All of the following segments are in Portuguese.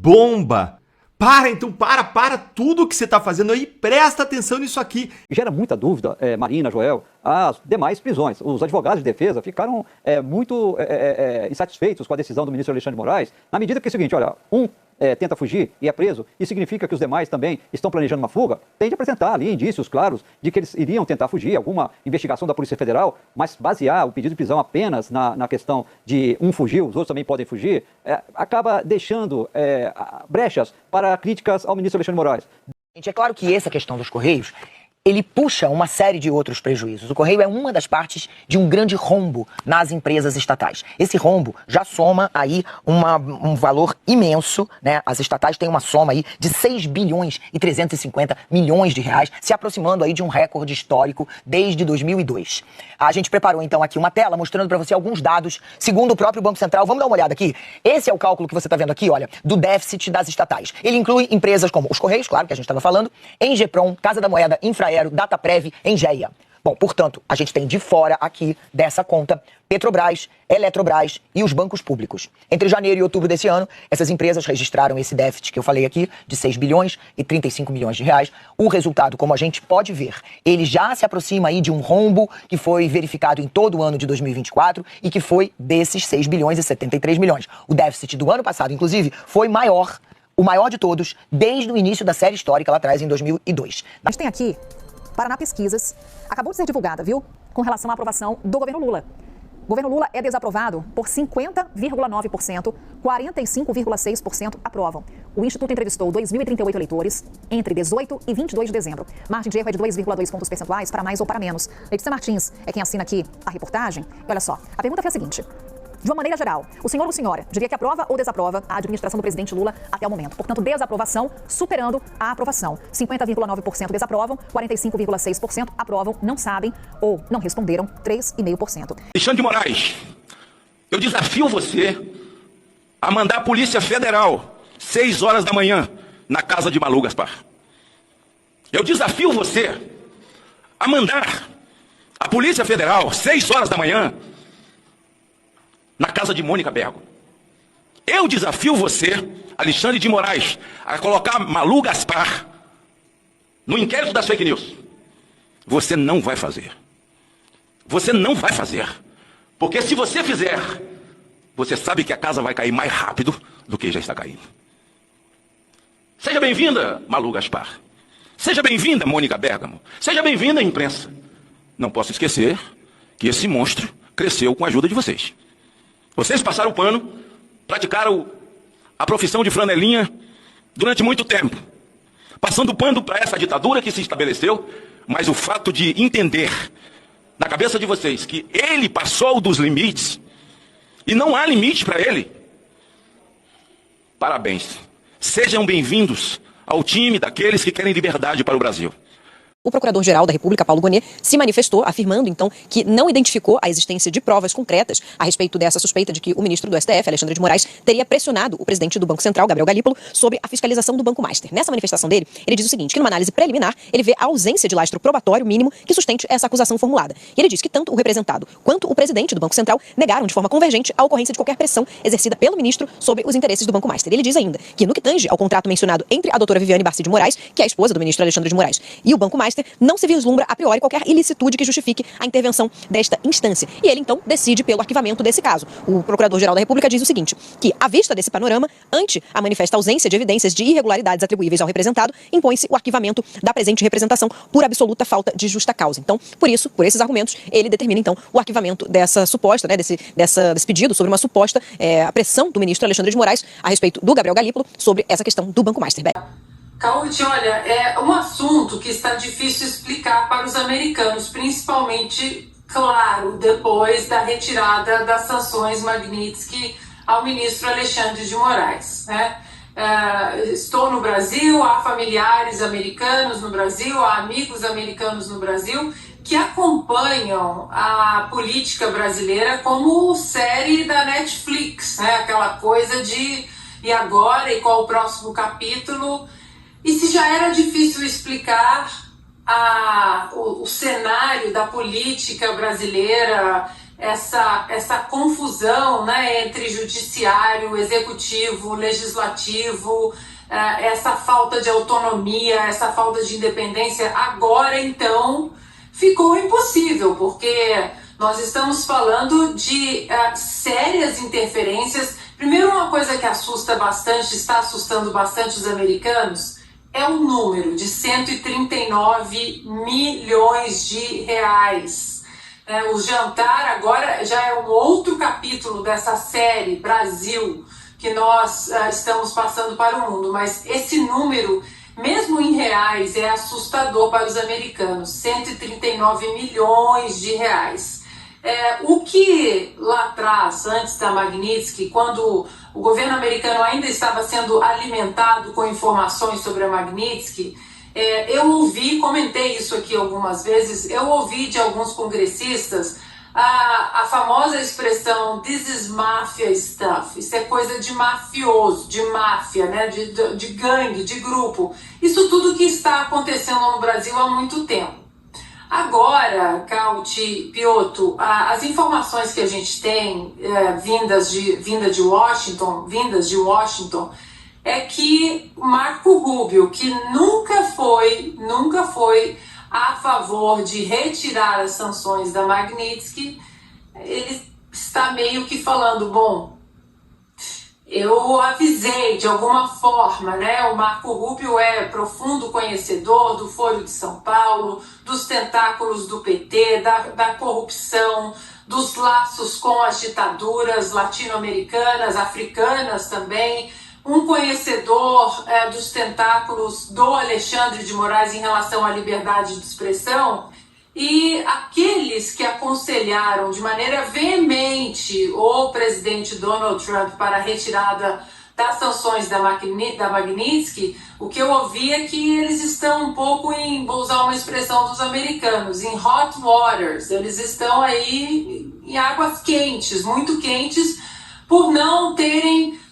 bomba! Para tudo que você está fazendo aí, presta atenção nisso aqui. Gera muita dúvida, Marina, Joel, as demais prisões. Os advogados de defesa ficaram muito insatisfeitos com a decisão do ministro Alexandre de Moraes, na medida que é o seguinte, olha, tenta fugir e é preso, e significa que os demais também estão planejando uma fuga, tem de apresentar ali indícios claros de que eles iriam tentar fugir, alguma investigação da Polícia Federal, mas basear o pedido de prisão apenas na questão de um fugiu, os outros também podem fugir, acaba deixando brechas para críticas ao ministro Alexandre de Moraes. Gente, é claro que essa questão dos Correios, ele puxa uma série de outros prejuízos. O Correio é uma das partes de um grande rombo nas empresas estatais. Esse rombo já soma aí um valor imenso, né? As estatais têm uma soma aí de 6 bilhões e 350 milhões de reais, se aproximando aí de um recorde histórico desde 2002. A gente preparou então aqui uma tela mostrando para você alguns dados, segundo o próprio Banco Central. Vamos dar uma olhada aqui? Esse é o cálculo que você está vendo aqui, olha, do déficit das estatais. Ele inclui empresas como os Correios, claro, que a gente estava falando, Engeprom, Casa da Moeda, Infraero, Dataprev, Engeia. Bom, portanto, a gente tem de fora aqui dessa conta Petrobras, Eletrobras e os bancos públicos. Entre janeiro e outubro desse ano, essas empresas registraram esse déficit que eu falei aqui, de 6 bilhões e 35 milhões de reais. O resultado, como a gente pode ver, ele já se aproxima aí de um rombo que foi verificado em todo o ano de 2024 e que foi desses 6 bilhões e 73 milhões. O déficit do ano passado, inclusive, foi maior, o maior de todos, desde o início da série histórica lá atrás, em 2002. A gente tem aqui Paraná Pesquisas, acabou de ser divulgada, viu? Com relação à aprovação do governo Lula. O governo Lula é desaprovado por 50,9%, 45,6% aprovam. O Instituto entrevistou 2.038 eleitores entre 18 e 22 de dezembro. Margem de erro é de 2,2 pontos percentuais para mais ou para menos. Letícia Martins é quem assina aqui a reportagem. E olha só, a pergunta foi a seguinte. De uma maneira geral, o senhor ou senhora diria que aprova ou desaprova a administração do presidente Lula até o momento? Portanto, desaprovação superando a aprovação. 50,9% desaprovam, 45,6% aprovam, não sabem ou não responderam, 3,5%. Alexandre de Moraes, eu desafio você a mandar a Polícia Federal 6 horas da manhã na casa de Malu Gaspar. Eu desafio você a mandar a Polícia Federal 6 horas da manhã na casa de Mônica Bergo. Eu desafio você, Alexandre de Moraes, a colocar Malu Gaspar no inquérito das fake news. Você não vai fazer. Você não vai fazer. Porque se você fizer, você sabe que a casa vai cair mais rápido do que já está caindo. Seja bem-vinda, Malu Gaspar. Seja bem-vinda, Mônica Bergamo. Seja bem-vinda, imprensa. Não posso esquecer que esse monstro cresceu com a ajuda de vocês. Vocês passaram o pano, praticaram a profissão de flanelinha durante muito tempo, passando o pano para essa ditadura que se estabeleceu, mas o fato de entender na cabeça de vocês que ele passou dos limites e não há limite para ele, parabéns. Sejam bem-vindos ao time daqueles que querem liberdade para o Brasil. O Procurador-Geral da República, Paulo Gonet, se manifestou afirmando, então, que não identificou a existência de provas concretas a respeito dessa suspeita de que o ministro do STF, Alexandre de Moraes, teria pressionado o presidente do Banco Central, Gabriel Galípolo, sobre a fiscalização do Banco Master. Nessa manifestação dele, ele diz o seguinte, que numa análise preliminar, ele vê a ausência de lastro probatório mínimo que sustente essa acusação formulada. E ele diz que tanto o representado quanto o presidente do Banco Central negaram de forma convergente a ocorrência de qualquer pressão exercida pelo ministro sobre os interesses do Banco Master. Ele diz ainda que, no que tange ao contrato mencionado entre a doutora Viviane Barci de Moraes, que é a esposa do ministro Alexandre de Moraes, e o Banco Master, não se vislumbra a priori qualquer ilicitude que justifique a intervenção desta instância. E ele, então, decide pelo arquivamento desse caso. O Procurador-Geral da República diz o seguinte, que, à vista desse panorama, ante a manifesta ausência de evidências de irregularidades atribuíveis ao representado, impõe-se o arquivamento da presente representação por absoluta falta de justa causa. Então, por isso, por esses argumentos, ele determina, então, o arquivamento dessa suposta, né, desse pedido sobre uma suposta pressão do ministro Alexandre de Moraes a respeito do Gabriel Galípolo sobre essa questão do Banco Master. Caúde, olha, é um assunto que está difícil explicar para os americanos, principalmente, claro, depois da retirada das sanções Magnitsky ao ministro Alexandre de Moraes, né? Estou no Brasil, há familiares americanos no Brasil, há amigos americanos no Brasil que acompanham a política brasileira como série da Netflix, né? Aquela coisa de e agora, e qual o próximo capítulo. E se já era difícil explicar o cenário da política brasileira essa confusão, né, entre judiciário, executivo, legislativo, essa falta de autonomia, essa falta de independência, agora então ficou impossível, porque nós estamos falando de sérias interferências. Primeiro, uma coisa que assusta bastante, está assustando bastante os americanos, é o número de 139 milhões de reais. O jantar agora já é um outro capítulo dessa série Brasil que nós estamos passando para o mundo, mas esse número, mesmo em reais, é assustador para os americanos, 139 milhões de reais. O que lá atrás, antes da Magnitsky, quando o governo americano ainda estava sendo alimentado com informações sobre a Magnitsky, eu ouvi, comentei isso aqui algumas vezes, eu ouvi de alguns congressistas a famosa expressão "this is mafia stuff", isso é coisa de mafioso, de máfia, né? de gangue, de grupo. Isso tudo que está acontecendo no Brasil há muito tempo. Agora, Cauti, Piotr, as informações que a gente tem vindas de Washington, é que Marco Rubio, que nunca foi a favor de retirar as sanções da Magnitsky, ele está meio que falando, bom, eu avisei de alguma forma, né? O Marco Rubio é profundo conhecedor do Foro de São Paulo, dos tentáculos do PT, da corrupção, dos laços com as ditaduras latino-americanas, africanas também, um conhecedor dos tentáculos do Alexandre de Moraes em relação à liberdade de expressão. E aqueles que aconselharam de maneira veemente o presidente Donald Trump para a retirada das sanções da Magnitsky, o que eu ouvi é que eles estão um pouco vou usar uma expressão dos americanos, em hot waters. Eles estão aí em águas quentes, muito quentes, por não terem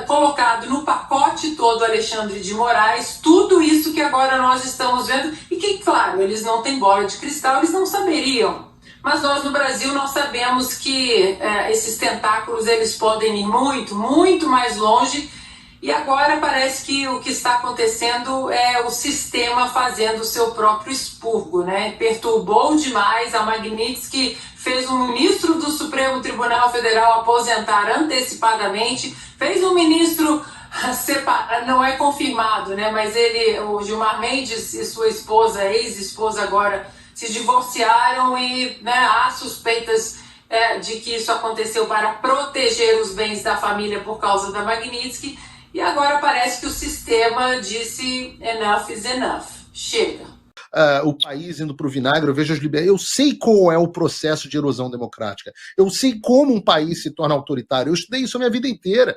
colocado no pacote todo Alexandre de Moraes tudo isso que agora nós estamos vendo e que, claro, eles não têm bola de cristal, eles não saberiam. Mas nós no Brasil nós sabemos que esses tentáculos eles podem ir muito, muito mais longe e agora parece que o que está acontecendo é o sistema fazendo o seu próprio expurgo, né? Perturbou demais a Magnitsky, fez um ministro do Supremo Tribunal Federal aposentar antecipadamente, fez um ministro não é confirmado, né? Mas o Gilmar Mendes e sua esposa, ex-esposa agora, se divorciaram e há suspeitas de que isso aconteceu para proteger os bens da família por causa da Magnitsky. E agora parece que o sistema disse enough is enough. Chega. O país indo para o vinagre, eu vejo as liberdades. Eu sei qual é o processo de erosão democrática. Eu sei como um país se torna autoritário. Eu estudei isso a minha vida inteira.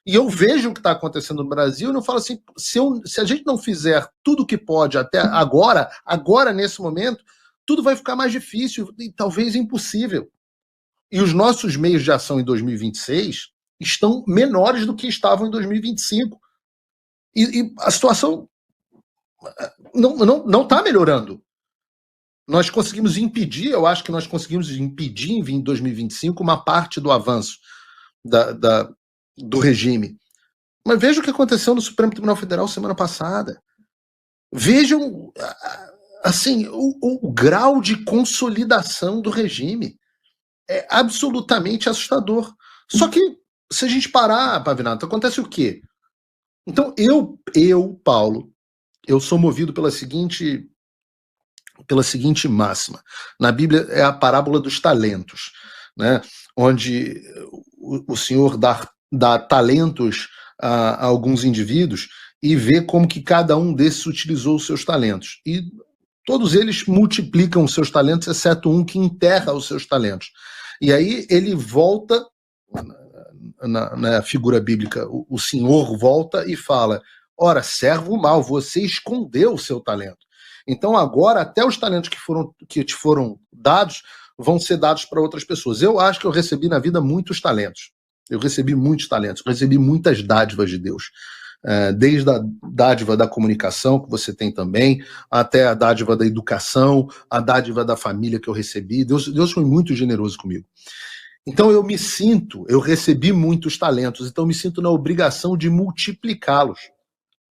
E eu vejo o que está acontecendo no Brasil e não falo assim, se a gente não fizer tudo o que pode até agora, nesse momento, tudo vai ficar mais difícil e talvez impossível. E os nossos meios de ação em 2026 estão menores do que estavam em 2025. E a situação não está melhorando. Nós conseguimos impedir, eu acho que nós conseguimos impedir em 2025 uma parte do avanço do regime. Mas veja o que aconteceu no Supremo Tribunal Federal semana passada. Vejam assim, o grau de consolidação do regime. É absolutamente assustador. Só que, se a gente parar, Pavinato, acontece o quê? Então, Paulo, eu sou movido pela seguinte máxima. Na Bíblia é a parábola dos talentos, né? Onde o Senhor dá talentos a alguns indivíduos e vê como que cada um desses utilizou os seus talentos. E todos eles multiplicam os seus talentos, exceto um que enterra os seus talentos. E aí ele volta, na figura bíblica, o Senhor volta e fala: ora, servo mau, você escondeu o seu talento. Então agora até os talentos que te foram dados vão ser dados para outras pessoas. Eu acho que eu recebi na vida muitos talentos. Eu recebi muitos talentos, eu recebi muitas dádivas de Deus. desde a dádiva da comunicação, que você tem também, até a dádiva da educação, a dádiva da família que eu recebi. Deus foi muito generoso comigo. Então eu recebi muitos talentos, então eu me sinto na obrigação de multiplicá-los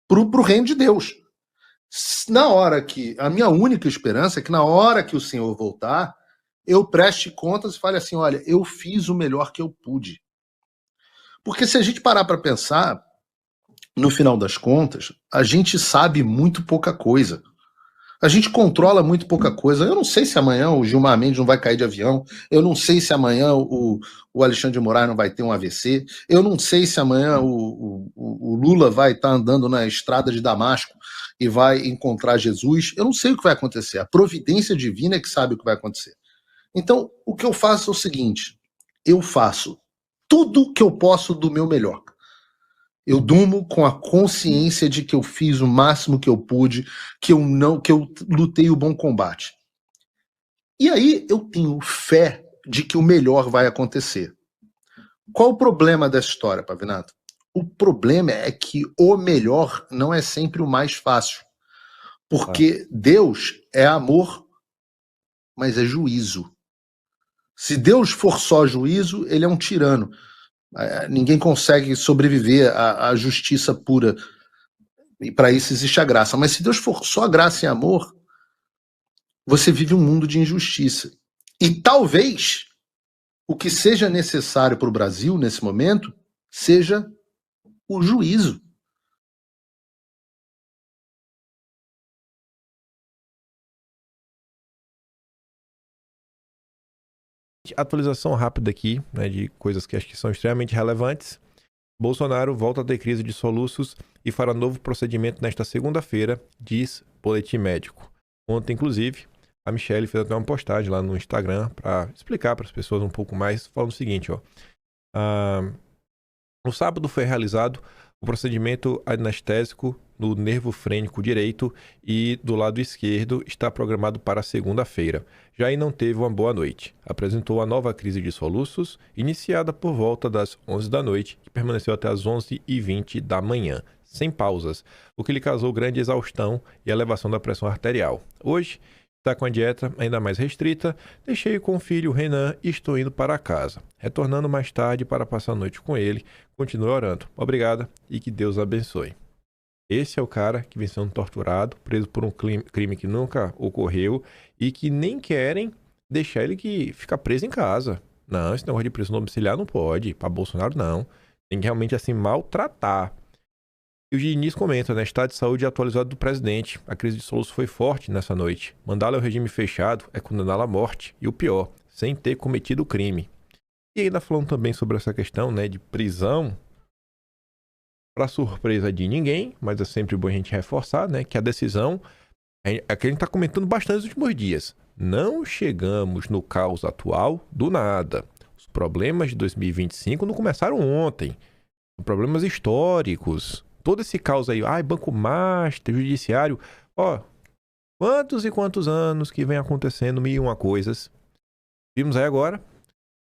para o reino de Deus. A minha única esperança é que na hora que o Senhor voltar, eu preste contas e fale assim, olha, eu fiz o melhor que eu pude. Porque se a gente parar para pensar, no final das contas, a gente sabe muito pouca coisa. A gente controla muito pouca coisa. Eu não sei se amanhã o Gilmar Mendes não vai cair de avião. Eu não sei se amanhã o Alexandre de Moraes não vai ter um AVC. Eu não sei se amanhã o Lula vai estar andando na estrada de Damasco e vai encontrar Jesus. Eu não sei o que vai acontecer. A providência divina é que sabe o que vai acontecer. Então, o que eu faço é o seguinte. Eu faço tudo que eu posso do meu melhor. Eu durmo com a consciência de que eu fiz o máximo que eu pude, que eu lutei o bom combate. E aí eu tenho fé de que o melhor vai acontecer. Qual o problema dessa história, Pavinato? O problema é que o melhor não é sempre o mais fácil. Porque Deus é amor, mas é juízo. Se Deus for só juízo, ele é um tirano. Ninguém consegue sobreviver à justiça pura. E para isso existe a graça. Mas se Deus for só graça e amor, você vive um mundo de injustiça. E talvez o que seja necessário para o Brasil nesse momento seja o juízo. Atualização rápida aqui, né, de coisas que acho que são extremamente relevantes. Bolsonaro volta a ter crise de soluços e fará novo procedimento nesta segunda-feira, diz boletim médico. Ontem, inclusive, a Michelle fez até uma postagem lá no Instagram para explicar para as pessoas um pouco mais, falando o seguinte, ó. No sábado foi realizado o procedimento anestésico no nervo frênico direito e do lado esquerdo está programado para segunda-feira. Jair não teve uma boa noite. Apresentou a nova crise de soluços, iniciada por volta das 11 da noite, que permaneceu até as 11h20 da manhã, sem pausas, o que lhe causou grande exaustão e elevação da pressão arterial. Hoje, está com a dieta ainda mais restrita, deixei com o filho Renan e estou indo para casa. Retornando mais tarde para passar a noite com ele, continuo orando. Obrigada e que Deus abençoe. Esse é o cara que vem sendo torturado, preso por um crime que nunca ocorreu e que nem querem deixar ele que ficar preso em casa. Não, esse negócio de prisão domiciliar não pode. Para Bolsonaro, não. Tem que realmente assim maltratar. E o Diniz comenta, né? Estado de saúde atualizado do presidente. A crise de soluços foi forte nessa noite. Mandá-lo ao regime fechado é condená-lo à morte. E o pior, sem ter cometido o crime. E ainda falando também sobre essa questão, né, de prisão. Para surpresa de ninguém, mas é sempre bom a gente reforçar, né, que a decisão é que a gente está comentando bastante nos últimos dias. Não chegamos no caos atual do nada. Os problemas de 2025 não começaram ontem. São problemas históricos. Todo esse caos aí, Banco Master, Judiciário, quantos e quantos anos que vem acontecendo mil e uma coisas. Vimos aí agora,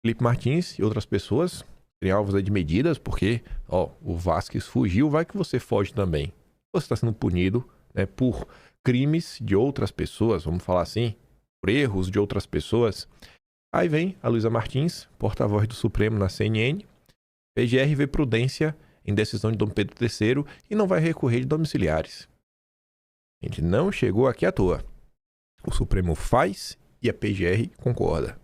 Felipe Martins e outras pessoas serem alvos de medidas, porque, o Vasquez fugiu, vai que você foge também. Você está sendo punido, né, por crimes de outras pessoas, vamos falar assim, por erros de outras pessoas. Aí vem a Luísa Martins, porta-voz do Supremo na CNN, PGR vê prudência em decisão de Dom Pedro III e não vai recorrer de domiciliares. A gente não chegou aqui à toa. O Supremo faz e a PGR concorda.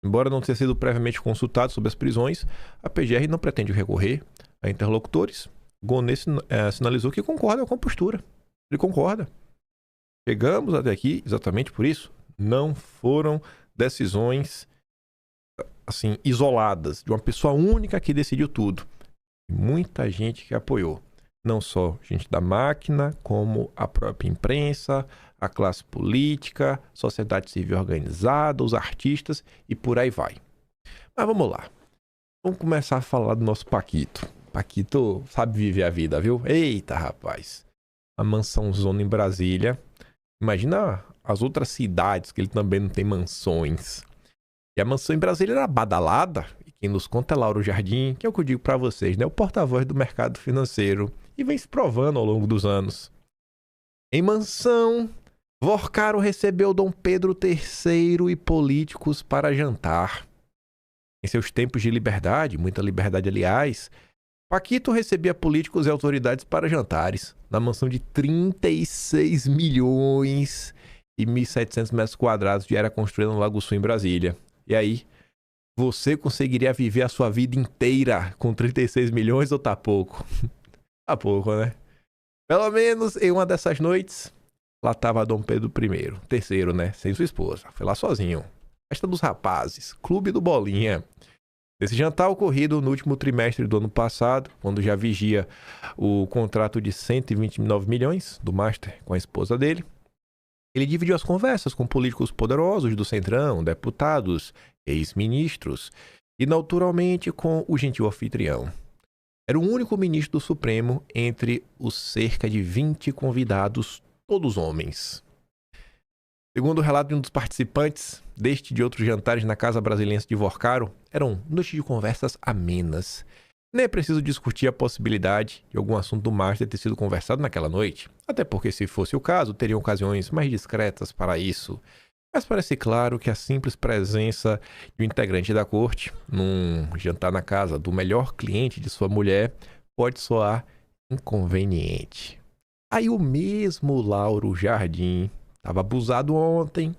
Embora não tenha sido previamente consultado sobre as prisões, a PGR não pretende recorrer a interlocutores. Gonê sinalizou que concorda com a postura. Ele concorda. Chegamos até aqui exatamente por isso. Não foram decisões assim isoladas, de uma pessoa única que decidiu tudo. Muita gente que apoiou. Não só gente da máquina, como a própria imprensa, a classe política, sociedade civil organizada, os artistas e por aí vai. Mas vamos lá. Vamos começar a falar do nosso Paquito. Paquito sabe viver a vida, viu? Eita, rapaz. A mansãozona em Brasília. Imagina as outras cidades que ele também não tem mansões. E a mansão em Brasília era badalada. E quem nos conta é Lauro Jardim, que é o que eu digo para vocês, né? O porta-voz do mercado financeiro e vem se provando ao longo dos anos. Em mansão, Vorcaro recebeu Dom Pedro III e políticos para jantar. Em seus tempos de liberdade, muita liberdade aliás, Paquito recebia políticos e autoridades para jantares na mansão de 36 milhões e 1.700 metros quadrados que era construída no Lago Sul, em Brasília. E aí, você conseguiria viver a sua vida inteira com 36 milhões ou tá pouco? Tá pouco, né? Pelo menos em uma dessas noites, lá estava Dom Pedro I, terceiro, né? Sem sua esposa. Foi lá sozinho. Festa dos rapazes, clube do Bolinha. Nesse jantar ocorrido no último trimestre do ano passado, quando já vigia o contrato de 129 milhões do Master com a esposa dele, ele dividiu as conversas com políticos poderosos do Centrão, deputados, ex-ministros e, naturalmente, com o gentil anfitrião. Era o único ministro do Supremo entre os cerca de 20 convidados, todos homens. Segundo o relato de um dos participantes deste e de outros jantares na Casa Brasiliense de Vorcaro, eram noites de conversas amenas. Nem é preciso discutir a possibilidade de algum assunto do Master ter sido conversado naquela noite, até porque, se fosse o caso, teriam ocasiões mais discretas para isso. Mas parece claro que a simples presença de um integrante da corte num jantar na casa do melhor cliente de sua mulher pode soar inconveniente. Aí o mesmo Lauro Jardim estava abusado ontem.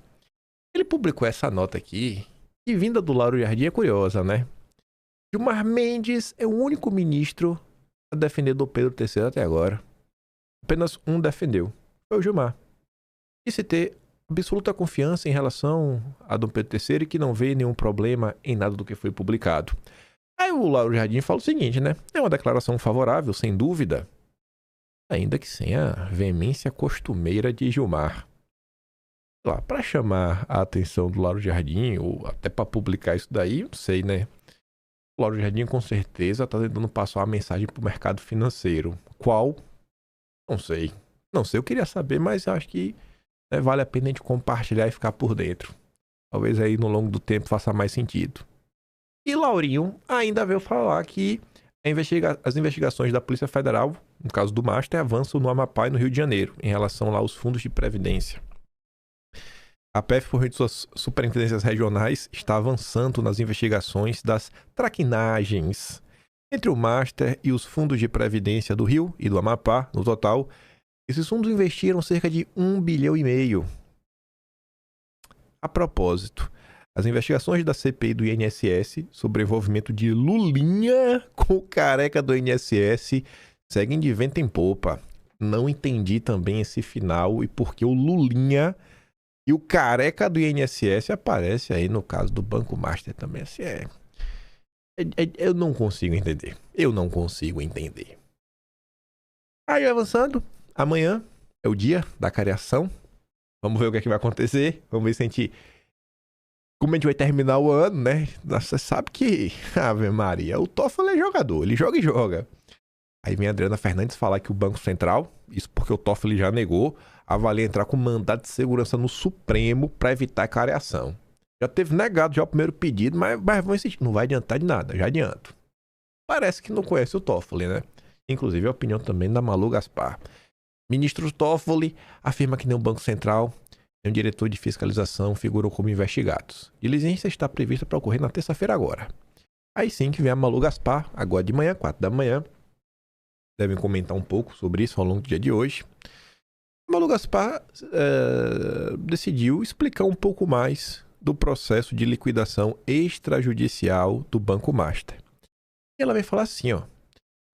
Ele publicou essa nota aqui, e vinda do Lauro Jardim é curiosa, né? Gilmar Mendes é o único ministro a defender Dom Pedro III até agora. Apenas um defendeu. Foi o Gilmar. Disse ter absoluta confiança em relação a Dom Pedro III e que não vê nenhum problema em nada do que foi publicado. Aí o Lauro Jardim fala o seguinte, né? É uma declaração favorável, sem dúvida, ainda que sem a veemência costumeira de Gilmar. Lá, para chamar a atenção do Lauro Jardim, ou até para publicar isso daí, não sei, né? O Lauro Jardim com certeza está tentando passar uma mensagem para o mercado financeiro. Qual? Não sei. Não sei, eu queria saber, mas acho que vale a pena a gente compartilhar e ficar por dentro. Talvez aí no longo do tempo faça mais sentido. E Laurinho ainda veio falar que as investigações da Polícia Federal, no caso do Master, avançam no Amapá e no Rio de Janeiro, em relação lá aos fundos de previdência. A PF, por meio de suas superintendências regionais, está avançando nas investigações das traquinagens entre o Master e os fundos de previdência do Rio e do Amapá. No total, esses fundos investiram cerca de 1,5 bilhão. A propósito, as investigações da CPI do INSS sobre o envolvimento de Lulinha com o careca do INSS seguem de vento em popa. Não entendi também esse final e por que o Lulinha e o careca do INSS aparece aí no caso do Banco Master também. Assim, eu não consigo entender. Eu não consigo entender. Aí avançando, amanhã é o dia da cariação. Vamos ver o que é que vai acontecer. Vamos ver se a gente... Como a gente vai terminar o ano, né? Você sabe que... Ave Maria, o Toffoli é jogador. Ele joga e joga. Aí vem a Adriana Fernandes falar que o Banco Central, isso porque o Toffoli já negou, avalia entrar com mandado de segurança no Supremo para evitar a cariação. Já teve negado já o primeiro pedido, mas vão insistir. Não vai adiantar de nada, já adianto. Parece que não conhece o Toffoli, né? Inclusive a opinião também da Malu Gaspar. Ministro Toffoli afirma que nem o Banco Central, nem o diretor de fiscalização figuram como investigados. Diligência está prevista para ocorrer na terça-feira agora. Aí sim que vem a Malu Gaspar, agora de manhã, 4 da manhã. Devem comentar um pouco sobre isso ao longo do dia de hoje. Malu Gaspar decidiu explicar um pouco mais do processo de liquidação extrajudicial do Banco Master. E ela vai falar assim, ó.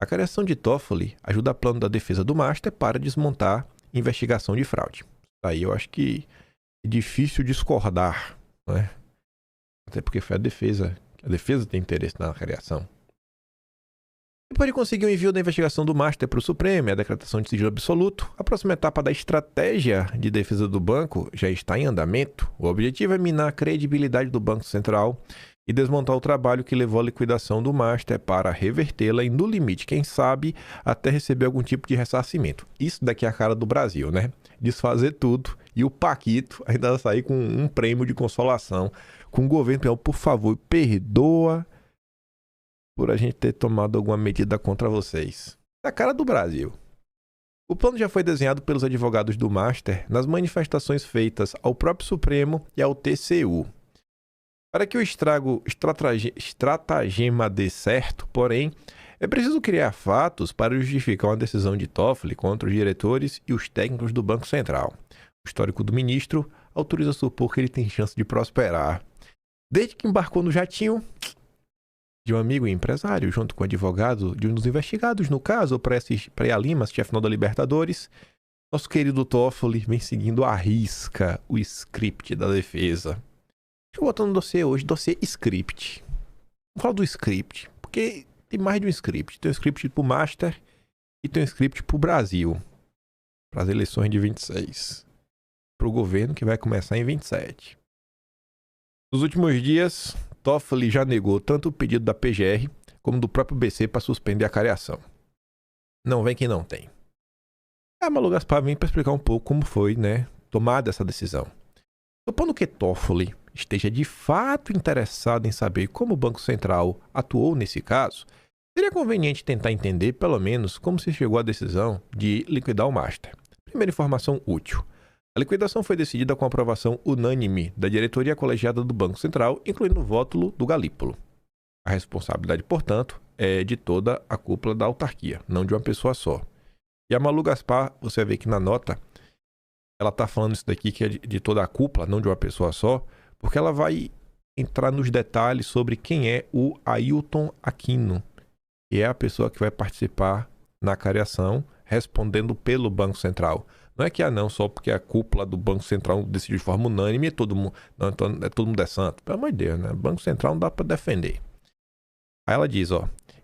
A cariação de Toffoli ajuda a plano da defesa do Master para desmontar investigação de fraude. Aí eu acho que é difícil discordar, né? Até porque foi a defesa tem interesse na cariação. Depois de conseguir o envio da investigação do Master para o Supremo e a decretação de sigilo absoluto, a próxima etapa da estratégia de defesa do banco já está em andamento. O objetivo é minar a credibilidade do Banco Central e desmontar o trabalho que levou à liquidação do Master para revertê-la e, no limite, quem sabe, até receber algum tipo de ressarcimento. Isso daqui é a cara do Brasil, né? Desfazer tudo e o Paquito ainda sair com um prêmio de consolação com o governo. Por favor, perdoa por a gente ter tomado alguma medida contra vocês. Da cara do Brasil. O plano já foi desenhado pelos advogados do Master nas manifestações feitas ao próprio Supremo e ao TCU. Para que o estratagema dê certo, porém, é preciso criar fatos para justificar uma decisão de Toffoli contra os diretores e os técnicos do Banco Central. O histórico do ministro autoriza a supor que ele tem chance de prosperar. Desde que embarcou no jatinho de um amigo e empresário, junto com o advogado de um dos investigados no caso, o Praia Lima, chefe da Libertadores, nosso querido Toffoli vem seguindo à risca o script da defesa. Deixa eu botar no dossiê hoje, dossiê script. Vamos falar do script, porque tem mais de um script. Tem um script pro Master e tem um script pro Brasil, para as eleições de 26, pro governo que vai começar em 27. Nos últimos dias, Toffoli já negou tanto o pedido da PGR como do próprio BC para suspender a cariação. Não vem que não tem. A Malu Gaspar vem para explicar um pouco como foi, tomada essa decisão. Supondo que Toffoli esteja de fato interessado em saber como o Banco Central atuou nesse caso, seria conveniente tentar entender pelo menos como se chegou à decisão de liquidar o Master. Primeira informação útil. A liquidação foi decidida com a aprovação unânime da diretoria colegiada do Banco Central, incluindo o voto do Galípolo. A responsabilidade, portanto, é de toda a cúpula da autarquia, não de uma pessoa só. E a Malu Gaspar, você vê que na nota, ela está falando isso daqui que é de toda a cúpula, não de uma pessoa só, porque ela vai entrar nos detalhes sobre quem é o Ailton Aquino, que é a pessoa que vai participar na cariação, respondendo pelo Banco Central. Não é que não, só porque a cúpula do Banco Central decidiu de forma unânime e todo mundo, todo mundo é santo. Pelo amor de Deus, né? Banco Central não dá para defender. Aí ela diz,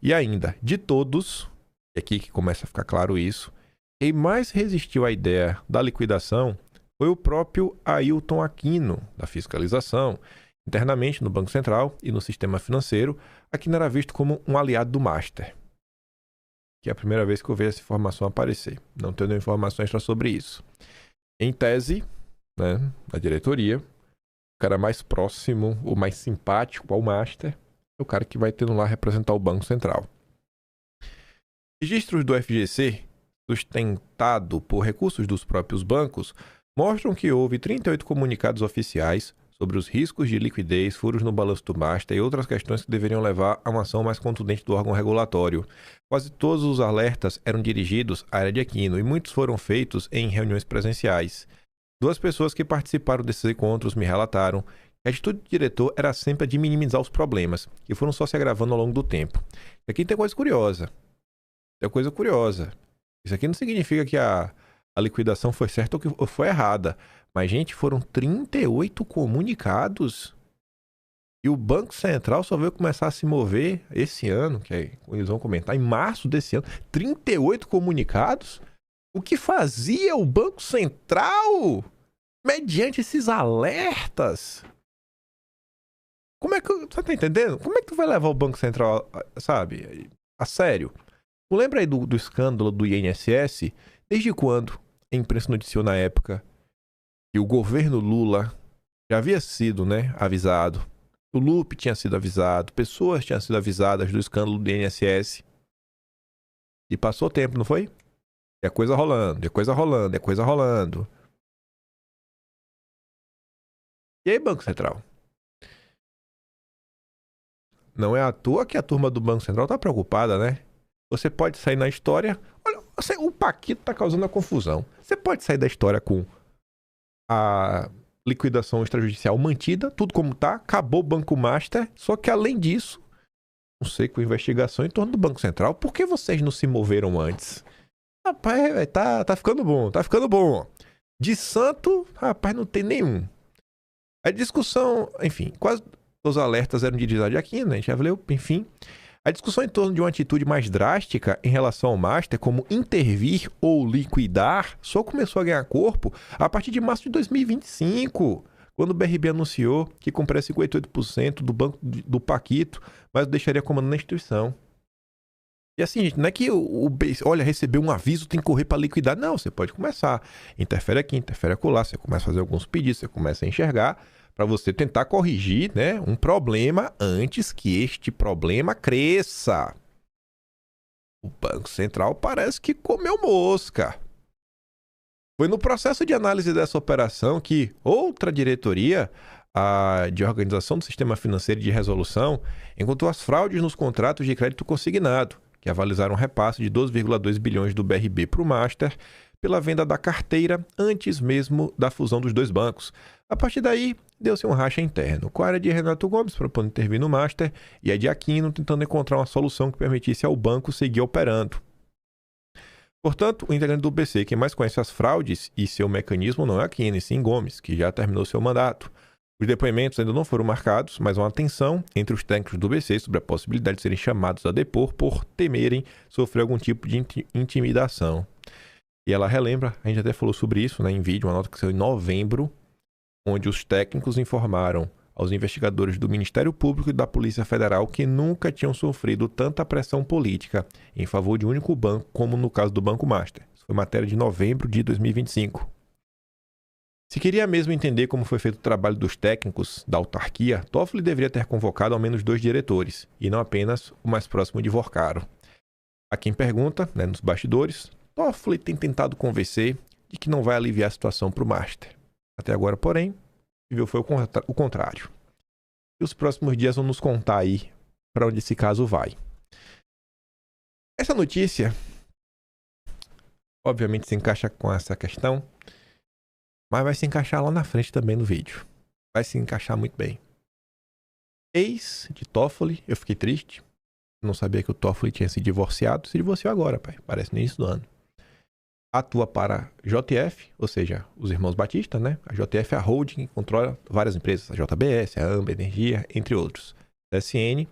e ainda, de todos, é aqui que começa a ficar claro isso, quem mais resistiu à ideia da liquidação foi o próprio Ailton Aquino, da fiscalização. Internamente no Banco Central e no sistema financeiro, Aquino era visto como um aliado do Master. Que é a primeira vez que eu vejo essa informação aparecer. Não tenho informações sobre isso. Em tese, da diretoria, o cara mais próximo, o mais simpático ao Master, é o cara que vai tendo lá representar o Banco Central. Registros do FGC, sustentado por recursos dos próprios bancos, mostram que houve 38 comunicados oficiais sobre os riscos de liquidez, furos no balanço do Master e outras questões que deveriam levar a uma ação mais contundente do órgão regulatório. Quase todos os alertas eram dirigidos à área de Aquino e muitos foram feitos em reuniões presenciais. 2 pessoas que participaram desses encontros me relataram que a atitude do diretor era sempre a de minimizar os problemas, que foram só se agravando ao longo do tempo. Aqui tem coisa curiosa. Isso aqui não significa que a liquidação foi certa ou foi errada. Mas, gente, foram 38 comunicados e o Banco Central só veio começar a se mover esse ano, que eles vão comentar, em março desse ano. 38 comunicados? O que fazia o Banco Central mediante esses alertas? Como é que... Você tá entendendo? Como é que tu vai levar o Banco Central, sabe, a sério? Lembra aí do escândalo do INSS? Desde quando a imprensa noticiou na época que o governo Lula já havia sido, avisado. O Lupe tinha sido avisado, pessoas tinham sido avisadas do escândalo do INSS. E passou tempo, não foi? E a coisa rolando. E aí, Banco Central? Não é à toa que a turma do Banco Central tá preocupada, né? Você pode sair na história... Olha, o Paquito tá causando a confusão. Você pode sair da história com a liquidação extrajudicial mantida, tudo como tá, acabou o Banco Master, só que além disso, não sei, com investigação em torno do Banco Central, por que vocês não se moveram antes? Rapaz, tá ficando bom. De santo, rapaz, não tem nenhum. A discussão, enfim, quase os alertas eram dirigidos a Aquino, a gente já viu, enfim. A discussão em torno de uma atitude mais drástica em relação ao Master, como intervir ou liquidar, só começou a ganhar corpo a partir de março de 2025, quando o BRB anunciou que compraria 58% do banco do Paquito, mas deixaria comando na instituição. E assim, gente, não é que olha, recebeu um aviso, tem que correr para liquidar. Não, você pode começar. Interfere aqui, interfere acolá, você começa a fazer alguns pedidos, você começa a enxergar, para você tentar corrigir, um problema antes que este problema cresça. O Banco Central parece que comeu mosca. Foi no processo de análise dessa operação que outra diretoria, a de Organização do Sistema Financeiro e de Resolução, encontrou as fraudes nos contratos de crédito consignado, que avalizaram um repasse de 12,2 bilhões do BRB para o Master pela venda da carteira antes mesmo da fusão dos dois bancos. A partir daí, deu-se um racha interno, com a área de Renato Gomes propondo intervir no Master e a de Aquino tentando encontrar uma solução que permitisse ao banco seguir operando. Portanto, o integrante do BC, quem mais conhece as fraudes e seu mecanismo não é Aquino, e sim Gomes, que já terminou seu mandato. Os depoimentos ainda não foram marcados, mas há uma tensão entre os técnicos do BC sobre a possibilidade de serem chamados a depor por temerem sofrer algum tipo de intimidação. E ela relembra, a gente até falou sobre isso, né, em vídeo, uma nota que saiu em novembro, onde os técnicos informaram aos investigadores do Ministério Público e da Polícia Federal que nunca tinham sofrido tanta pressão política em favor de um único banco, como no caso do Banco Master. Isso foi matéria de novembro de 2025. Se queria mesmo entender como foi feito o trabalho dos técnicos da autarquia, Toffoli deveria ter convocado ao menos 2 diretores, e não apenas o mais próximo de Vorcaro. A quem pergunta, né, nos bastidores, Toffoli tem tentado convencer de que não vai aliviar a situação para o Master. Até agora, porém, foi o contrário. E os próximos dias vão nos contar aí para onde esse caso vai. Essa notícia, obviamente, se encaixa com essa questão, mas vai se encaixar lá na frente também no vídeo. Vai se encaixar muito bem. Ex de Toffoli, eu fiquei triste. Não sabia que o Toffoli tinha se divorciado. Se divorciou agora, pai. Parece no início do ano. Atua para JF, ou seja, os irmãos Batista, né? A JF é a holding que controla várias empresas, a JBS, a Amba Energia, entre outros. CSN,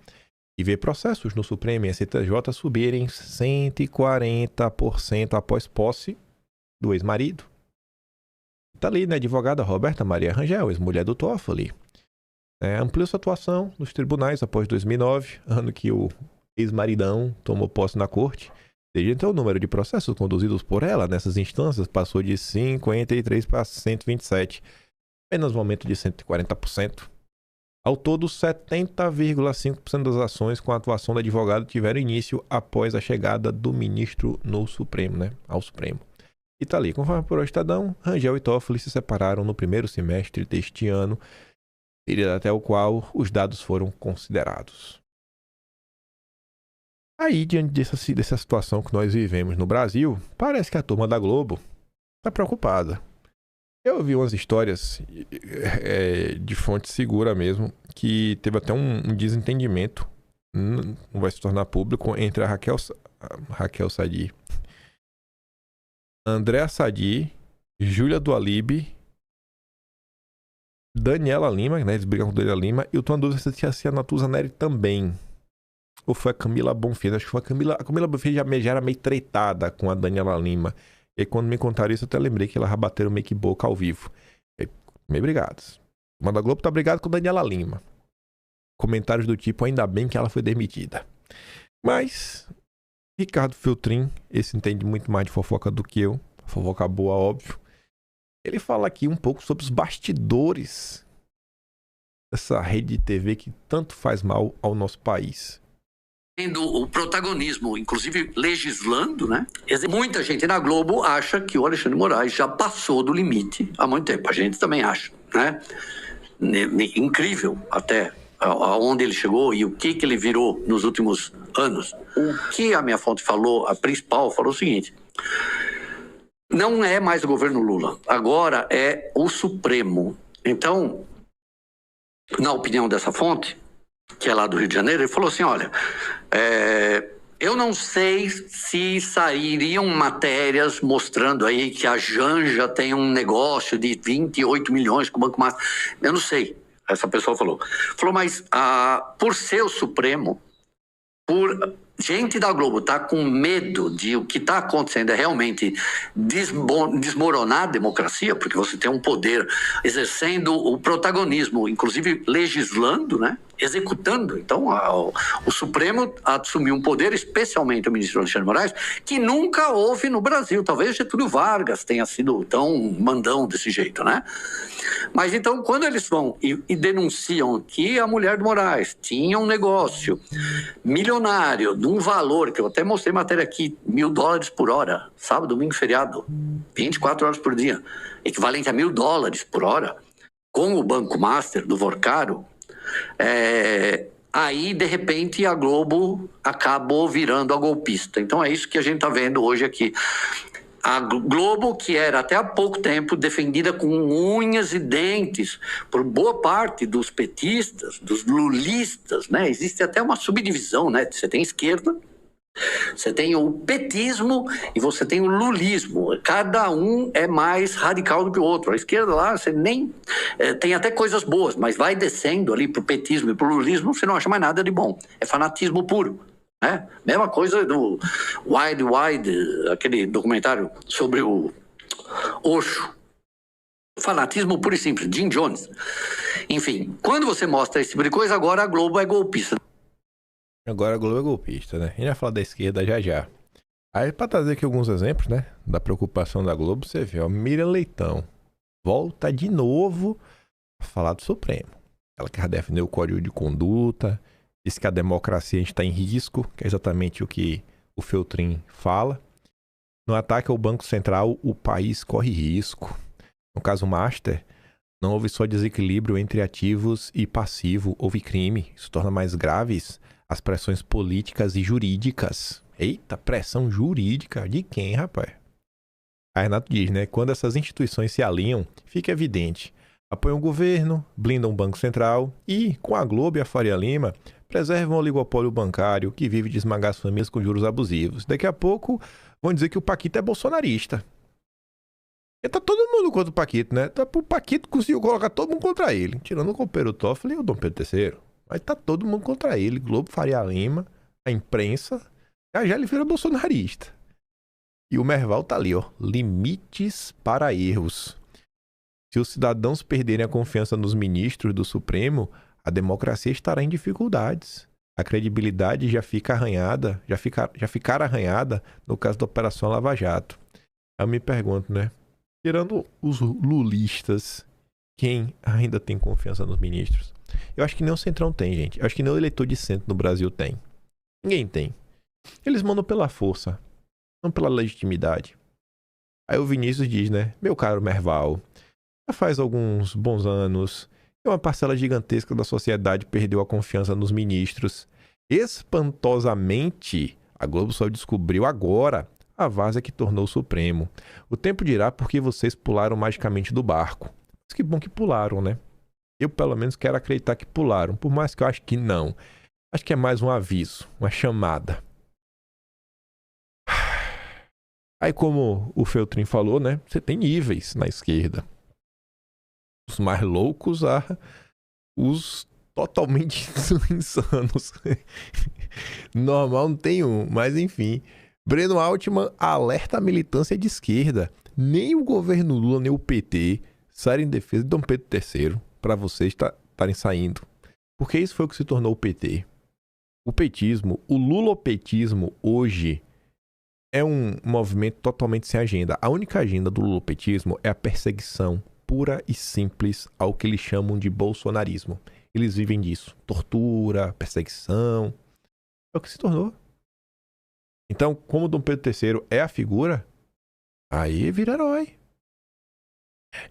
e vê processos no Supremo e STJ subirem 140% após posse do ex-marido. Está ali, né? A advogada Roberta Maria Rangel, ex-mulher do Toffoli. Ampliou sua atuação nos tribunais após 2009, ano que o ex-maridão tomou posse na corte. Desde então, o número de processos conduzidos por ela nessas instâncias passou de 53 para 127, apenas um aumento de 140%. Ao todo, 70,5% das ações com a atuação do advogado tiveram início após a chegada do ministro no Supremo, né, ao Supremo. E tá ali, conforme apurou o Estadão, Rangel e Toffoli se separaram no primeiro semestre deste ano, período até o qual os dados foram considerados. Aí, diante dessa situação que nós vivemos no Brasil, parece que a turma da Globo está preocupada. Eu ouvi umas histórias de fonte segura mesmo, que teve até um desentendimento, não vai se tornar público, entre a Raquel Sadi, Andréa Sadi, Júlia do Alibe, Daniela Lima, né, eles brigam com Daniela Lima, e eu tô na dúvida se tinha a Natuza Neri também. Ou foi a Camila Bonfim? Acho que foi a Camila Bonfim já era meio tretada com a Daniela Lima. E aí, quando me contaram isso, eu até lembrei que elas rebateram meio que boca ao vivo. E, meio brigados. O Manda Globo tá brigado com a Daniela Lima. Comentários do tipo, ainda bem que ela foi demitida. Mas, Ricardo Filtrin, esse entende muito mais de fofoca do que eu. Fofoca boa, óbvio. Ele fala aqui um pouco sobre os bastidores dessa rede de TV que tanto faz mal ao nosso país. Tendo o protagonismo, inclusive legislando, né? Muita gente na Globo acha que o Alexandre de Moraes já passou do limite há muito tempo. A gente também acha, né? Incrível até aonde ele chegou e o que ele virou nos últimos anos. O que a minha fonte falou, a principal, falou o seguinte: não é mais o governo Lula, agora é o Supremo. Então, na opinião dessa fonte, que é lá do Rio de Janeiro, ele falou assim, olha, eu não sei se sairiam matérias mostrando aí que a Janja tem um negócio de 28 milhões com o Banco Master. Eu não sei, essa pessoa falou. Falou, mas por ser o Supremo, por gente da Globo tá com medo de o que está acontecendo é realmente desmoronar a democracia, porque você tem um poder exercendo o protagonismo, inclusive legislando, né? executando. Então, o Supremo assumiu um poder, especialmente o ministro Alexandre de Moraes, que nunca houve no Brasil. Talvez Getúlio Vargas tenha sido tão mandão desse jeito, né? Mas então, quando eles vão e denunciam que a mulher do Moraes tinha um negócio milionário, de um valor, que eu até mostrei matéria aqui, $1.000 por hora, sábado, domingo, feriado, 24 horas por dia, equivalente a $1.000 por hora, com o Banco Master do Vorcaro, aí, de repente, a Globo acabou virando a golpista. Então é isso que a gente está vendo hoje aqui. A Globo, que era até há pouco tempo defendida com unhas e dentes por boa parte dos petistas, dos lulistas, né? Existe até uma subdivisão, né? Você tem esquerda, você tem o petismo e você tem o lulismo. Cada um é mais radical do que o outro. A esquerda lá, você nem... tem até coisas boas, mas vai descendo ali pro petismo e pro lulismo, você não acha mais nada de bom. É fanatismo puro. Né? Mesma coisa do Wide, aquele documentário sobre o Osho. Fanatismo puro e simples, Jim Jones. Enfim, quando você mostra esse tipo de coisa, agora a Globo é golpista. Agora a Globo é golpista, né? A gente vai falar da esquerda já já. Aí, pra trazer aqui alguns exemplos, né? Da preocupação da Globo, você vê, ó, Miriam Leitão volta de novo a falar do Supremo. Ela quer defender o código de conduta, diz que a democracia a gente está em risco, que é exatamente o que o Feltrin fala. No ataque ao Banco Central, o país corre risco. No caso Master, não houve só desequilíbrio entre ativos e passivo, houve crime. Isso torna mais graves as pressões políticas e jurídicas. Eita, pressão jurídica? De quem, rapaz? A Renato diz, né? Quando essas instituições se alinham, fica evidente. Apoiam o governo, blindam o Banco Central e, com a Globo e a Faria Lima, preservam o oligopólio bancário que vive de esmagar as famílias com juros abusivos. Daqui a pouco vão dizer que o Paquito é bolsonarista. E tá todo mundo contra o Paquito, né? O Paquito conseguiu colocar todo mundo contra ele, tirando o companheiro Toffoli e o Dom Pedro III. Mas tá todo mundo contra ele. Globo, Faria Lima, a imprensa. Já ele vira bolsonarista. E o Merval tá ali, ó. Limites para erros. Se os cidadãos perderem a confiança nos ministros do Supremo, a democracia estará em dificuldades. A credibilidade já fica arranhada, já ficará arranhada no caso da Operação Lava Jato. Eu me pergunto, né? Tirando os lulistas, quem ainda tem confiança nos ministros? Eu acho que nem o Centrão tem, gente. Eu acho que nem o eleitor de centro no Brasil tem. Ninguém tem. Eles mandam pela força, não pela legitimidade. Aí o Vinícius diz, né? Meu caro Merval, já faz alguns bons anos que uma parcela gigantesca da sociedade perdeu a confiança nos ministros. Espantosamente, a Globo só descobriu agora a várzea que tornou o Supremo. O tempo dirá porque vocês pularam magicamente do barco. Mas que bom que pularam, né? Eu, pelo menos, quero acreditar que pularam, por mais que eu acho que não. Acho que é mais um aviso, uma chamada. Aí, como o Feltrin falou, né? Você tem níveis na esquerda. Os mais loucos a os totalmente insanos. Normal não tem um, mas enfim. Breno Altman alerta a militância de esquerda. Nem o governo Lula, nem o PT saem em defesa de Dom Pedro III para vocês estarem saindo. Porque isso foi o que se tornou o PT. O petismo, o lulopetismo hoje é um movimento totalmente sem agenda. A única agenda do lulopetismo é a perseguição pura e simples ao que eles chamam de bolsonarismo. Eles vivem disso. Tortura, perseguição. É o que se tornou. Então, como Dom Pedro III é a figura, aí vira herói.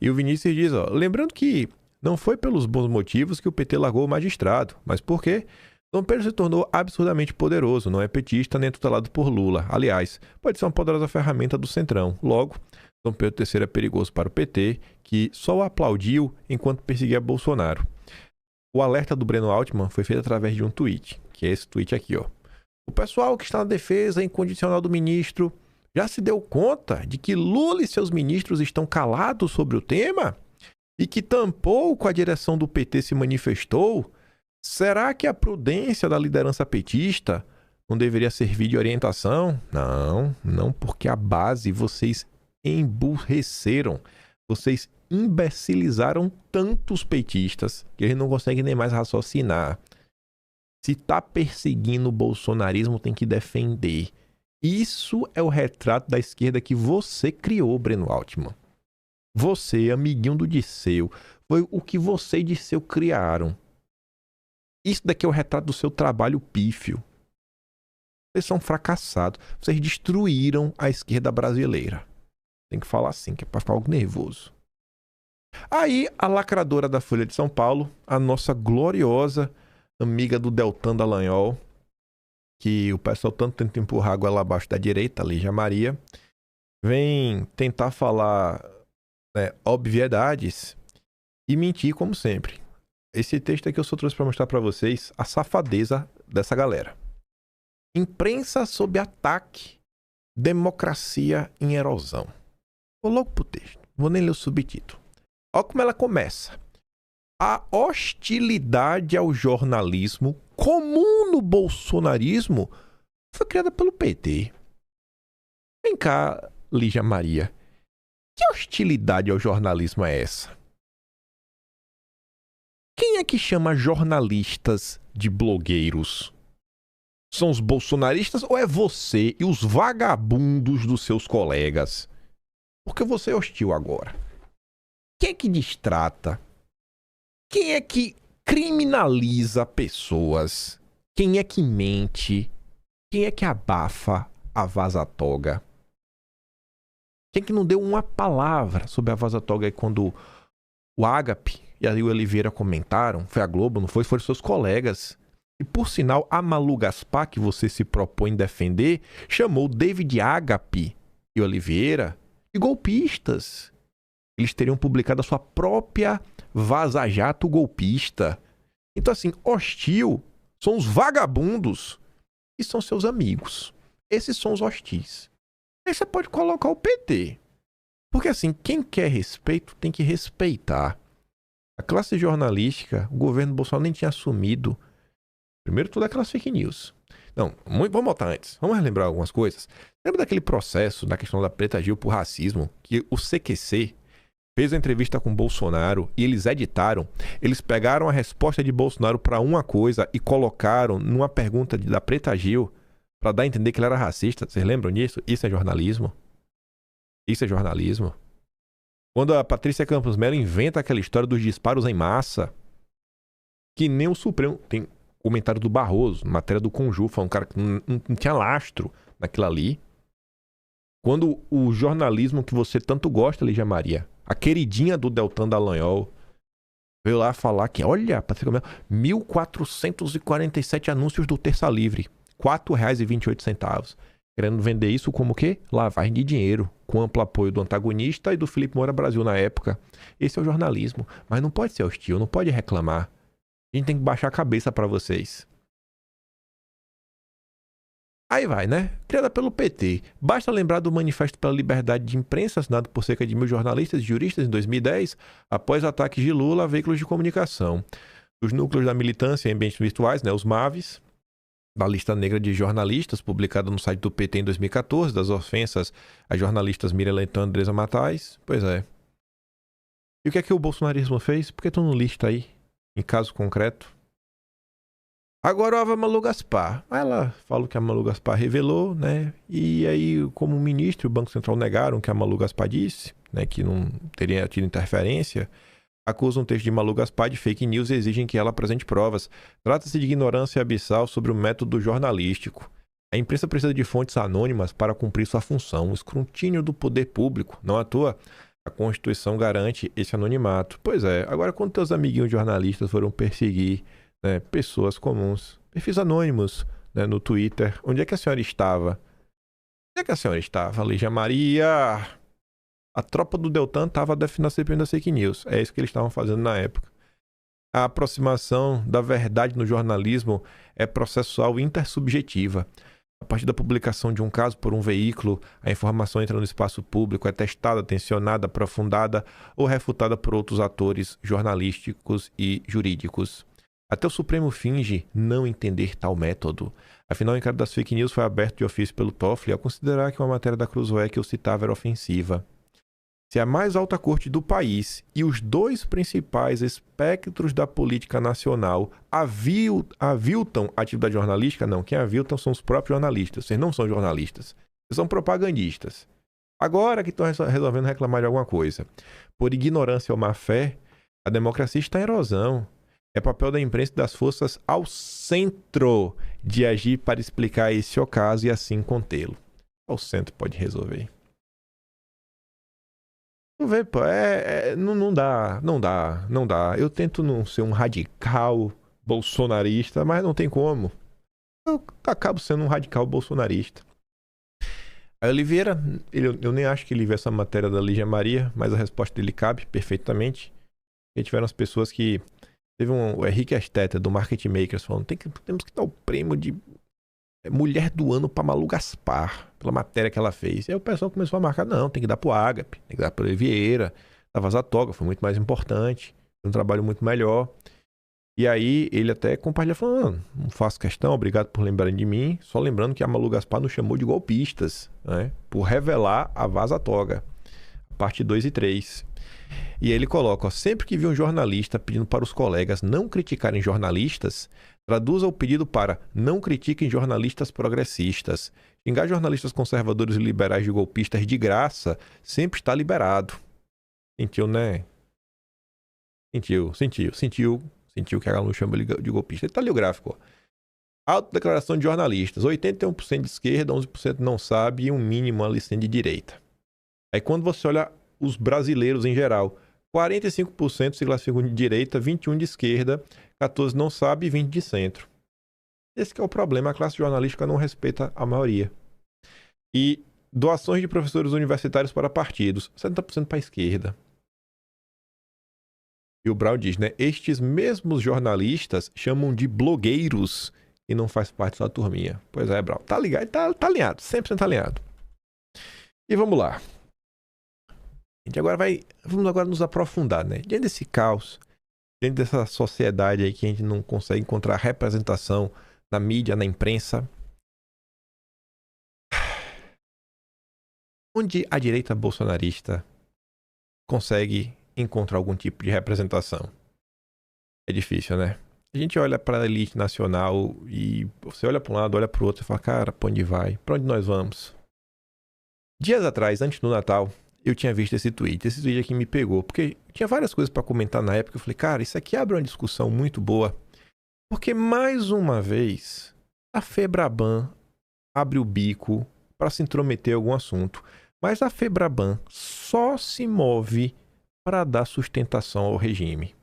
E o Vinícius diz, ó, lembrando que não foi pelos bons motivos que o PT largou o magistrado, mas porque Dom Pedro se tornou absurdamente poderoso, não é petista nem tutelado por Lula. Aliás, pode ser uma poderosa ferramenta do Centrão. Logo, Dom Pedro III é perigoso para o PT, que só o aplaudiu enquanto perseguia Bolsonaro. O alerta do Breno Altman foi feito através de um tweet, que é esse tweet aqui, ó. O pessoal que está na defesa incondicional do ministro já se deu conta de que Lula e seus ministros estão calados sobre o tema? E que tampouco a direção do PT se manifestou? Será que a prudência da liderança petista não deveria servir de orientação? Não, porque a base vocês emburreceram. Vocês imbecilizaram tantos petistas que eles não conseguem nem mais raciocinar. Se tá perseguindo o bolsonarismo, tem que defender. Isso é o retrato da esquerda que você criou, Breno Altman. Você, amiguinho do Disseu, foi o que você e Disseu criaram. Isso daqui é o retrato do seu trabalho pífio. Vocês são fracassados. Vocês destruíram a esquerda brasileira. Tem que falar assim, que é pra ficar algo nervoso. Aí, a lacradora da Folha de São Paulo, a nossa gloriosa amiga do Deltan Dallagnol, que o pessoal tanto tenta empurrar água lá abaixo da direita, Lígia Maria, vem tentar falar obviedades e mentir como sempre. Esse texto aqui eu só trouxe para mostrar para vocês a safadeza dessa galera. Imprensa sob ataque, democracia em erosão. Vou logo pro texto, vou nem ler o subtítulo. Olha como ela começa. A hostilidade ao jornalismo comum no bolsonarismo foi criada pelo PT. Vem cá, Lígia Maria. Que hostilidade ao jornalismo é essa? Quem é que chama jornalistas de blogueiros? São os bolsonaristas ou é você e os vagabundos dos seus colegas? Porque você é hostil agora. Quem é que destrata? Quem é que criminaliza pessoas? Quem é que mente? Quem é que abafa a vaza-toga? Quem é que não deu uma palavra sobre a vaza-toga aí quando o Ágape e aí o Oliveira comentaram? Foi a Globo, não foi? Foram seus colegas. E por sinal, a Malu Gaspar, que você se propõe defender, chamou David Ágape e Oliveira de golpistas. Eles teriam publicado a sua própria vaza-jato golpista. Então, assim, hostil são os vagabundos e são seus amigos. Esses são os hostis. Aí você pode colocar o PT. Porque, assim, quem quer respeito tem que respeitar. A classe jornalística, o governo Bolsonaro nem tinha assumido. Primeiro, tudo aquelas fake news. Não, vamos voltar antes. Vamos relembrar algumas coisas. Lembra daquele processo na questão da Preta Gil por racismo, que o CQC fez a entrevista com Bolsonaro e eles editaram. Eles pegaram a resposta de Bolsonaro para uma coisa e colocaram numa pergunta da Preta Gil para dar a entender que ele era racista. Vocês lembram disso? Isso é jornalismo? Isso é jornalismo. Quando a Patrícia Campos Mello inventa aquela história dos disparos em massa, que nem o Supremo... Tem comentário do Barroso, matéria do Conju, falando um cara que não tinha lastro naquilo ali. Quando o jornalismo que você tanto gosta, Lígia Maria, a queridinha do Deltan Dallagnol, veio lá falar que, olha, Patrícia Campos Mello, 1.447 anúncios do Terça Livre, R$ 4,28. Querendo vender isso como o quê? Lavagem de dinheiro, com amplo apoio do antagonista e do Felipe Moura Brasil na época. Esse é o jornalismo. Mas não pode ser hostil, não pode reclamar. A gente tem que baixar a cabeça para vocês. Aí vai, né? Criada pelo PT. Basta lembrar do Manifesto pela Liberdade de Imprensa, assinado por cerca de 1.000 jornalistas e juristas em 2010, após ataques de Lula a veículos de comunicação. Os núcleos da militância em ambientes virtuais, né, os MAVs, da lista negra de jornalistas, publicada no site do PT em 2014, das ofensas a jornalistas Miriam Leitão e Andresa Matais. Pois é. E o que é que o bolsonarismo fez? Por que tu não lista aí, em caso concreto? Agora a Malu Gaspar. Ela falou que a Malu Gaspar revelou, né? E aí, como ministro, o Banco Central negaram o que a Malu Gaspar disse, né? Que não teria tido interferência. Acusam o texto de Malu Gaspar de fake news e exigem que ela apresente provas. Trata-se de ignorância abissal sobre o método jornalístico. A imprensa precisa de fontes anônimas para cumprir sua função, o escrutínio do poder público. Não à toa, a Constituição garante esse anonimato. Pois é, agora quando teus amiguinhos jornalistas foram perseguir, né, pessoas comuns, perfis anônimos, né, no Twitter, onde é que a senhora estava? Onde é que a senhora estava, Lígia Maria? A tropa do Deltan estava definindo a CPI das fake news. É isso que eles estavam fazendo na época. A aproximação da verdade no jornalismo é processual e intersubjetiva. A partir da publicação de um caso por um veículo, a informação entra no espaço público, é testada, tensionada, aprofundada ou refutada por outros atores jornalísticos e jurídicos. Até o Supremo finge não entender tal método. Afinal, o inquérito das fake news foi aberto de ofício pelo Toffoli ao considerar que uma matéria da Cruzoé que eu citava era ofensiva. se a mais alta corte do país e os dois principais espectros da política nacional aviltam a atividade jornalística, não, quem aviltam são os próprios jornalistas. Vocês não são jornalistas, vocês são propagandistas. Agora que estão resolvendo reclamar de alguma coisa. Por ignorância ou má fé, a democracia está em erosão. É papel da imprensa e das forças ao centro de agir para explicar esse ocaso e assim contê-lo. O centro pode resolver. Tu vê, pô, não dá. Eu tento não ser um radical bolsonarista, mas não tem como. Eu acabo sendo um radical bolsonarista. A Oliveira, eu nem acho que ele viu essa matéria da Lígia Maria, mas a resposta dele cabe perfeitamente. E tiveram as pessoas que... Teve o Henrique Asteta, do Market Makers, falando temos que dar o prêmio de mulher do ano para Malu Gaspar, pela matéria que ela fez. E aí o pessoal começou a marcar, não, tem que dar pro Ágape, tem que dar pro Vieira, da Vaza Toga, foi muito mais importante, foi um trabalho muito melhor. E aí ele até compartilha falando, não faço questão, obrigado por lembrarem de mim, só lembrando que a Malu Gaspar nos chamou de golpistas, né, por revelar a Vaza Toga, parte 2 e 3. E aí ele coloca, ó, sempre que vi um jornalista pedindo para os colegas não criticarem jornalistas, traduza o pedido para não critiquem jornalistas progressistas. Xingar jornalistas conservadores e liberais de golpistas de graça sempre está liberado. Sentiu, né? Sentiu que a Malu chama de golpista. Ele tá ali o gráfico, ó. Autodeclaração de jornalistas. 81% de esquerda, 11% não sabe e um mínimo ali sendo de direita. Aí quando você olha os brasileiros em geral, 45% se classificam de direita, 21% de esquerda, 14% não sabe e 20% de centro. Esse que é o problema, a classe jornalística não respeita a maioria. E doações de professores universitários para partidos, 70% para a esquerda. E o Brown diz, né? Estes mesmos jornalistas chamam de blogueiros e não faz parte da turminha. Pois é, Brown. Tá ligado? Tá alinhado. 100% alinhado. E vamos lá. Vamos agora nos aprofundar, né? Diante desse caos, diante dessa sociedade aí que a gente não consegue encontrar representação na mídia, na imprensa. Onde a direita bolsonarista consegue encontrar algum tipo de representação? É difícil, né? A gente olha para a elite nacional e você olha para um lado, olha para o outro e fala, cara, para onde vai? Para onde nós vamos? Dias atrás, antes do Natal, eu tinha visto esse tweet. Esse tweet aqui me pegou, porque tinha várias coisas para comentar na época. Eu falei, cara, isso aqui abre uma discussão muito boa. Porque, mais uma vez, a Febraban abre o bico para se intrometer em algum assunto. Mas a Febraban só se move para dar sustentação ao regime.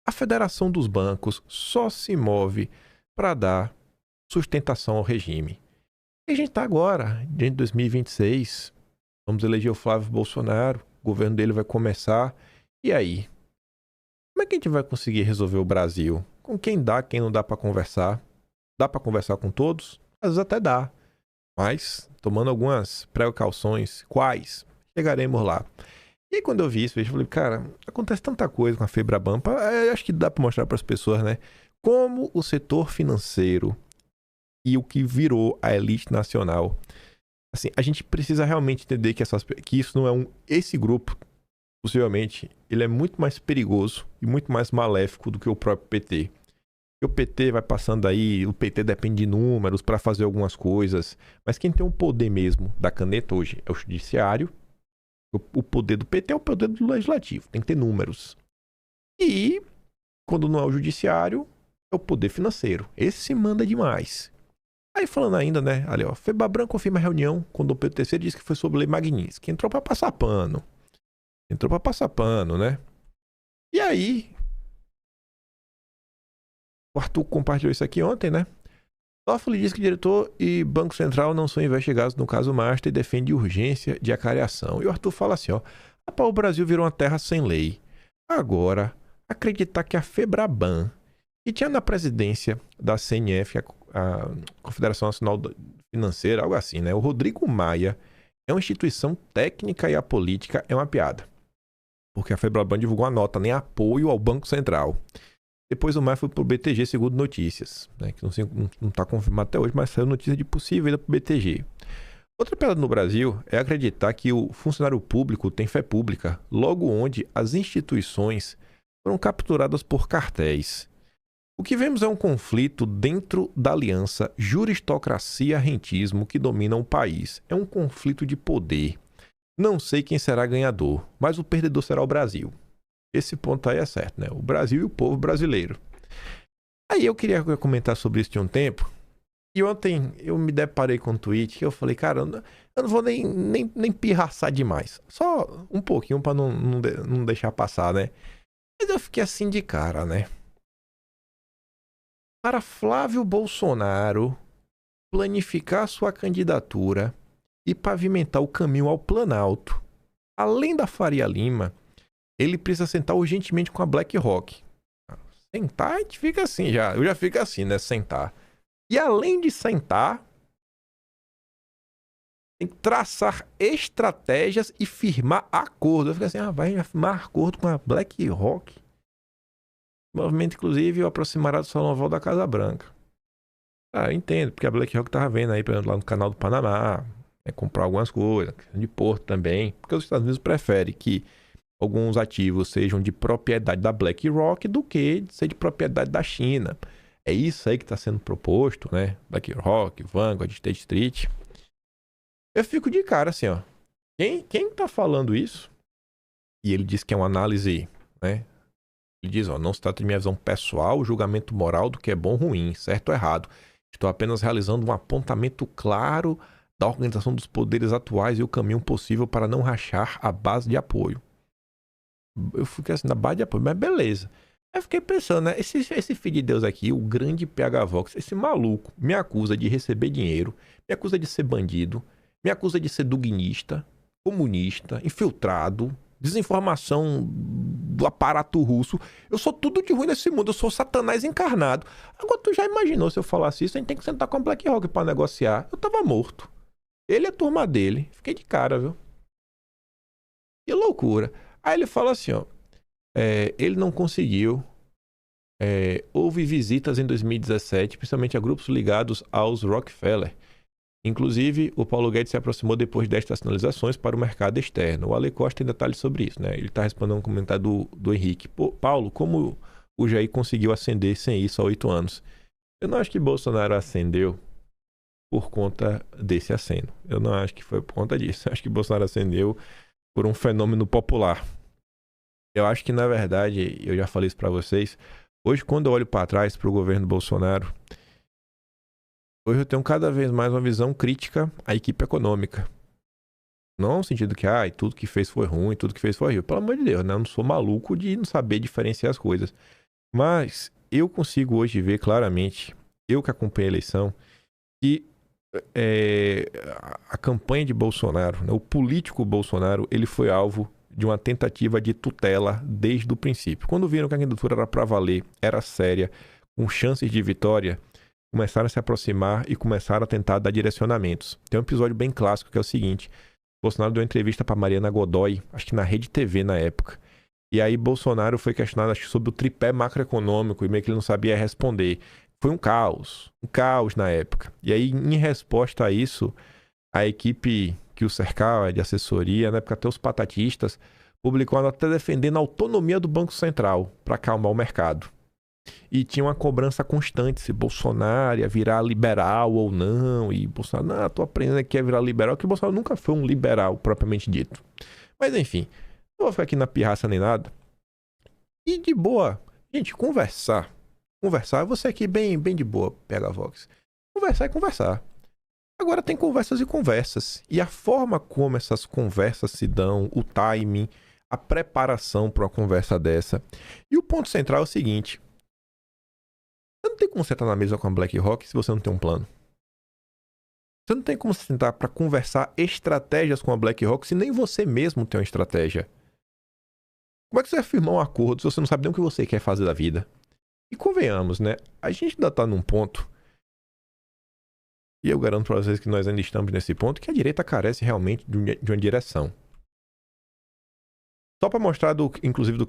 A Federação dos Bancos só se move para dar sustentação ao regime. E a gente está agora, dentro de 2026, vamos eleger o Flávio Bolsonaro, o governo dele vai começar. E aí? Como é que a gente vai conseguir resolver o Brasil? Com quem dá, quem não dá para conversar? Dá para conversar com todos? Às vezes até dá. Mas, tomando algumas precauções, quais? Chegaremos lá. E aí, quando eu vi isso, eu falei, cara, acontece tanta coisa com a Febraban, acho que dá para mostrar para as pessoas, né? Como o setor financeiro e o que virou a elite nacional. Assim, a gente precisa realmente entender que isso não é esse grupo, possivelmente, ele é muito mais perigoso e muito mais maléfico do que o próprio PT. E o PT vai passando aí, o PT depende de números para fazer algumas coisas, mas quem tem o poder mesmo da caneta hoje é o judiciário. O poder do PT é o poder do legislativo, tem que ter números. E, quando não é o judiciário, é o poder financeiro. Esse manda demais. Aí falando ainda, né, ali ó, Febraban confirma a reunião quando o PTC disse que foi sobre lei Magnitsky. Entrou pra passar pano. Né? E aí, o Arthur compartilhou isso aqui ontem, né? Toffoli diz que diretor e Banco Central não são investigados no caso Master e defende urgência de acareação. E o Arthur fala assim, ó, o Brasil virou uma terra sem lei. Agora, acreditar que a Febraban, que tinha na presidência da CNF, a Confederação Nacional Financeira, algo assim, né? O Rodrigo Maia é uma instituição técnica e a política é uma piada. Porque a Febraban divulgou uma nota em apoio ao Banco Central. Depois o Maia foi pro BTG, segundo notícias, né? Que não está confirmado até hoje, mas saiu notícia de possível ida pro BTG. Outra piada no Brasil é acreditar que o funcionário público tem fé pública, logo onde as instituições foram capturadas por cartéis. O que vemos é um conflito dentro da aliança juristocracia-rentismo que domina o país. É um conflito de poder. Não sei quem será ganhador, mas o perdedor será o Brasil. Esse ponto aí é certo, né? O Brasil e o povo brasileiro. Aí eu queria comentar sobre isso de um tempo. E ontem eu me deparei com um tweet que eu falei, cara, eu não vou nem pirraçar demais. Só um pouquinho pra não deixar passar, né? Mas eu fiquei assim de cara, né? Para Flávio Bolsonaro planificar sua candidatura e pavimentar o caminho ao Planalto, além da Faria Lima, ele precisa sentar urgentemente com a BlackRock. Sentar, a gente fica assim já. Eu já fico assim, né? Sentar. E além de sentar, tem que traçar estratégias e firmar acordos. Eu fico assim, vai firmar acordo com a BlackRock. O movimento, inclusive, aproximará do Salão Oval da Casa Branca. Eu entendo, porque a BlackRock tava vendo aí, por exemplo, lá no canal do Panamá, comprar algumas coisas, de Porto também, porque os Estados Unidos preferem que alguns ativos sejam de propriedade da BlackRock do que de ser de propriedade da China. É isso aí que está sendo proposto, né? BlackRock, Vanguard, State Street. Eu fico de cara assim, ó. Quem tá falando isso? E ele diz que é uma análise, né? Ele diz, ó, não se trata de minha visão pessoal, julgamento moral do que é bom ou ruim, certo ou errado. Estou apenas realizando um apontamento claro da organização dos poderes atuais e o caminho possível para não rachar a base de apoio. Eu fiquei assim, na base de apoio, mas beleza. Aí eu fiquei pensando, né? Esse filho de Deus aqui, o grande PH Vox, esse maluco, me acusa de receber dinheiro, me acusa de ser bandido, me acusa de ser duguinista, comunista, infiltrado, desinformação do aparato russo. Eu sou tudo de ruim nesse mundo, eu sou Satanás encarnado. Agora, tu já imaginou se eu falasse isso? A gente tem que sentar com a BlackRock pra negociar. Eu tava morto. Ele e a turma dele. Fiquei de cara, viu? Que loucura. Aí ele fala assim, ó. Ele não conseguiu. Houve visitas em 2017, principalmente a grupos ligados aos Rockefeller. Inclusive, o Paulo Guedes se aproximou depois destas sinalizações para o mercado externo. O Ale Costa tem detalhes sobre isso, né? Ele está respondendo um comentário do Henrique. Pô, Paulo, como o Jair conseguiu ascender sem isso há 8 anos? Eu não acho que Bolsonaro ascendeu por conta desse aceno. Eu não acho que foi por conta disso. Eu acho que Bolsonaro ascendeu por um fenômeno popular. Eu acho que, na verdade, eu já falei isso para vocês, hoje, quando eu olho para trás para o governo Bolsonaro, hoje eu tenho cada vez mais uma visão crítica à equipe econômica. Não no sentido que, tudo que fez foi ruim, tudo que fez foi ruim. Pelo amor de Deus, né? Eu não sou maluco de não saber diferenciar as coisas. Mas eu consigo hoje ver claramente, eu que acompanhei a eleição, que a campanha de Bolsonaro, né, o político Bolsonaro, ele foi alvo de uma tentativa de tutela desde o princípio. Quando viram que a candidatura era para valer, era séria, com chances de vitória, começaram a se aproximar e começaram a tentar dar direcionamentos. Tem um episódio bem clássico que é o seguinte: Bolsonaro deu uma entrevista para Mariana Godoy, acho que na Rede TV na época. E aí Bolsonaro foi questionado, acho que sobre o tripé macroeconômico, e meio que ele não sabia responder. Foi um caos na época. E aí, em resposta a isso, a equipe que o cercava de assessoria, na época até os patatistas, publicou uma nota defendendo a autonomia do Banco Central para acalmar o mercado. E tinha uma cobrança constante se Bolsonaro ia virar liberal ou não. E Bolsonaro, não, tô aprendendo que ia virar liberal, que Bolsonaro nunca foi um liberal, propriamente dito. Mas enfim, não vou ficar aqui na pirraça nem nada. E de boa, gente, conversar, você aqui bem de boa, PH Vox. Conversar é conversar. Agora tem conversas e conversas. E a forma como essas conversas se dão, o timing, a preparação para uma conversa dessa. E o ponto central é o seguinte: você não tem como sentar na mesa com a BlackRock se você não tem um plano. Você não tem como sentar para conversar estratégias com a BlackRock se nem você mesmo tem uma estratégia. Como é que você vai firmar um acordo se você não sabe nem o que você quer fazer da vida? E convenhamos, né? A gente ainda está num ponto, e eu garanto para vocês que nós ainda estamos nesse ponto, que a direita carece realmente de uma direção. Só para mostrar, inclusive, do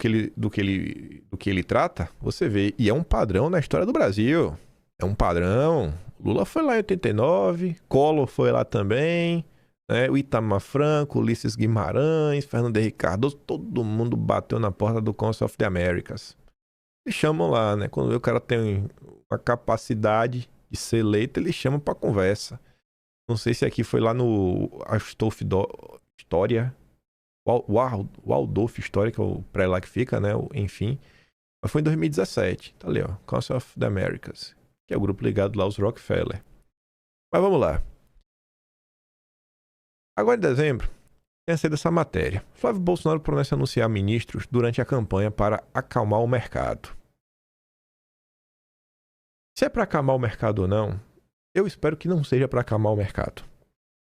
que ele trata, você vê, e é um padrão na história do Brasil. É um padrão. Lula foi lá em 89, Collor foi lá também, né? O Itamar Franco, Ulisses Guimarães, Fernando Henrique Cardoso, todo mundo bateu na porta do Council of the Americas. Eles chamam lá, né? Quando o cara tem uma capacidade de ser eleito, eles chamam pra conversa. Não sei se aqui foi lá no Astolfo História, Waldorf História, que é o pré lá que fica, né? Enfim. Mas foi em 2017. Tá ali, ó. Council of the Americas. Que é o grupo ligado lá aos Rockefeller. Mas vamos lá. Agora em dezembro, tem saído essa matéria. Flávio Bolsonaro promete anunciar ministros durante a campanha para acalmar o mercado. Se é para acalmar o mercado ou não, eu espero que não seja para acalmar o mercado.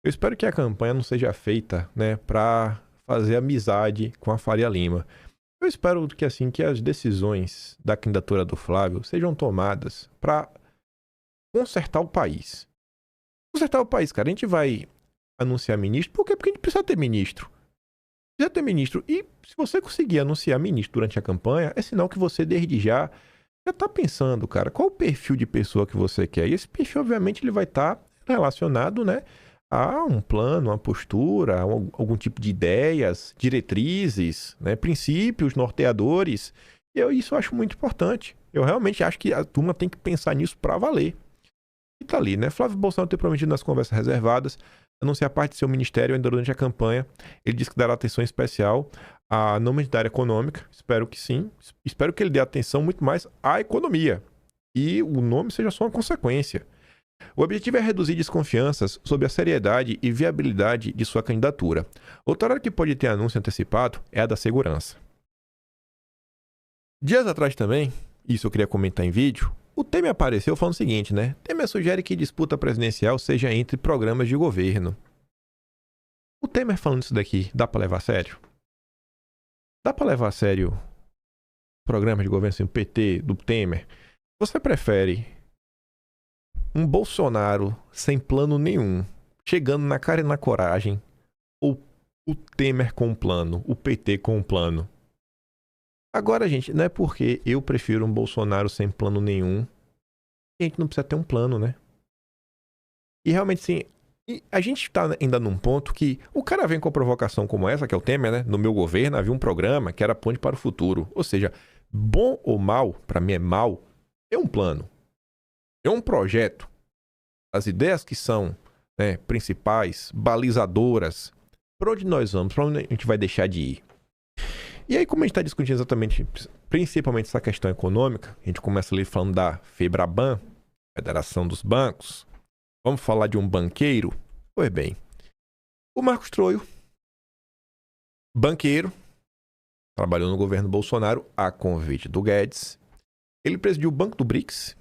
Eu espero que a campanha não seja feita, né, para fazer amizade com a Faria Lima. Eu espero que assim que as decisões da candidatura do Flávio sejam tomadas para consertar o país. Consertar o país, cara. A gente vai anunciar ministro. Por quê? Porque a gente precisa ter ministro. Precisa ter ministro. E se você conseguir anunciar ministro durante a campanha, é sinal que você desde já tá pensando, cara, qual o perfil de pessoa que você quer. E esse perfil, obviamente, ele vai estar relacionado, né, a um plano, uma postura, algum tipo de ideias, diretrizes, né, princípios norteadores. E isso eu acho muito importante. Eu realmente acho que a turma tem que pensar nisso para valer. E tá ali, né? Flávio Bolsonaro tem prometido nas conversas reservadas anunciar parte de seu ministério ainda durante a campanha. Ele disse que dará atenção especial à nome da área econômica. Espero que sim. Espero que ele dê atenção muito mais à economia. E o nome seja só uma consequência. O objetivo é reduzir desconfianças sobre a seriedade e viabilidade de sua candidatura. Outra área que pode ter anúncio antecipado é a da segurança. Dias atrás também, isso eu queria comentar em vídeo, o Temer apareceu falando o seguinte, né? Temer sugere que disputa presidencial seja entre programas de governo. O Temer falando isso daqui, dá pra levar a sério? Dá pra levar a sério programas de governo assim, o PT, do Temer? Você prefere um Bolsonaro sem plano nenhum, chegando na cara e na coragem, ou o Temer com um plano, o PT com um plano? Agora, gente, não é porque eu prefiro um Bolsonaro sem plano nenhum que a gente não precisa ter um plano, né? E realmente, sim, a gente tá ainda num ponto que o cara vem com uma provocação como essa, que é o Temer, né? No meu governo havia um programa que era Ponte para o Futuro. Ou seja, bom ou mal, para mim é mal, é um plano. É um projeto. As ideias que são, né, principais, balizadoras, para onde nós vamos, para onde a gente vai deixar de ir. E aí, como a gente está discutindo exatamente, principalmente essa questão econômica, a gente começa ali falando da FEBRABAN, Federação dos Bancos, vamos falar de um banqueiro? Pois bem, o Marcos Troio, banqueiro, trabalhou no governo Bolsonaro a convite do Guedes, ele presidiu o Banco do BRICS,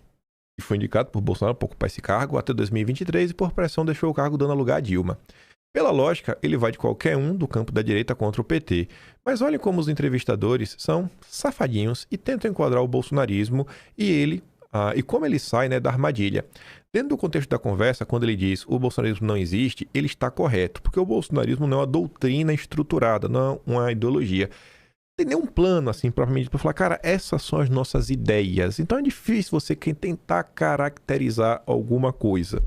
e foi indicado por Bolsonaro para ocupar esse cargo até 2023 e por pressão deixou o cargo dando lugar a Dilma. Pela lógica, ele vai de qualquer um do campo da direita contra o PT. Mas olhem como os entrevistadores são safadinhos e tentam enquadrar o bolsonarismo e como ele sai, né, da armadilha. Dentro do contexto da conversa, quando ele diz o bolsonarismo não existe, ele está correto, porque o bolsonarismo não é uma doutrina estruturada, não é uma ideologia. Não tem nenhum plano, assim, propriamente para falar, cara, essas são as nossas ideias. Então é difícil você tentar caracterizar alguma coisa.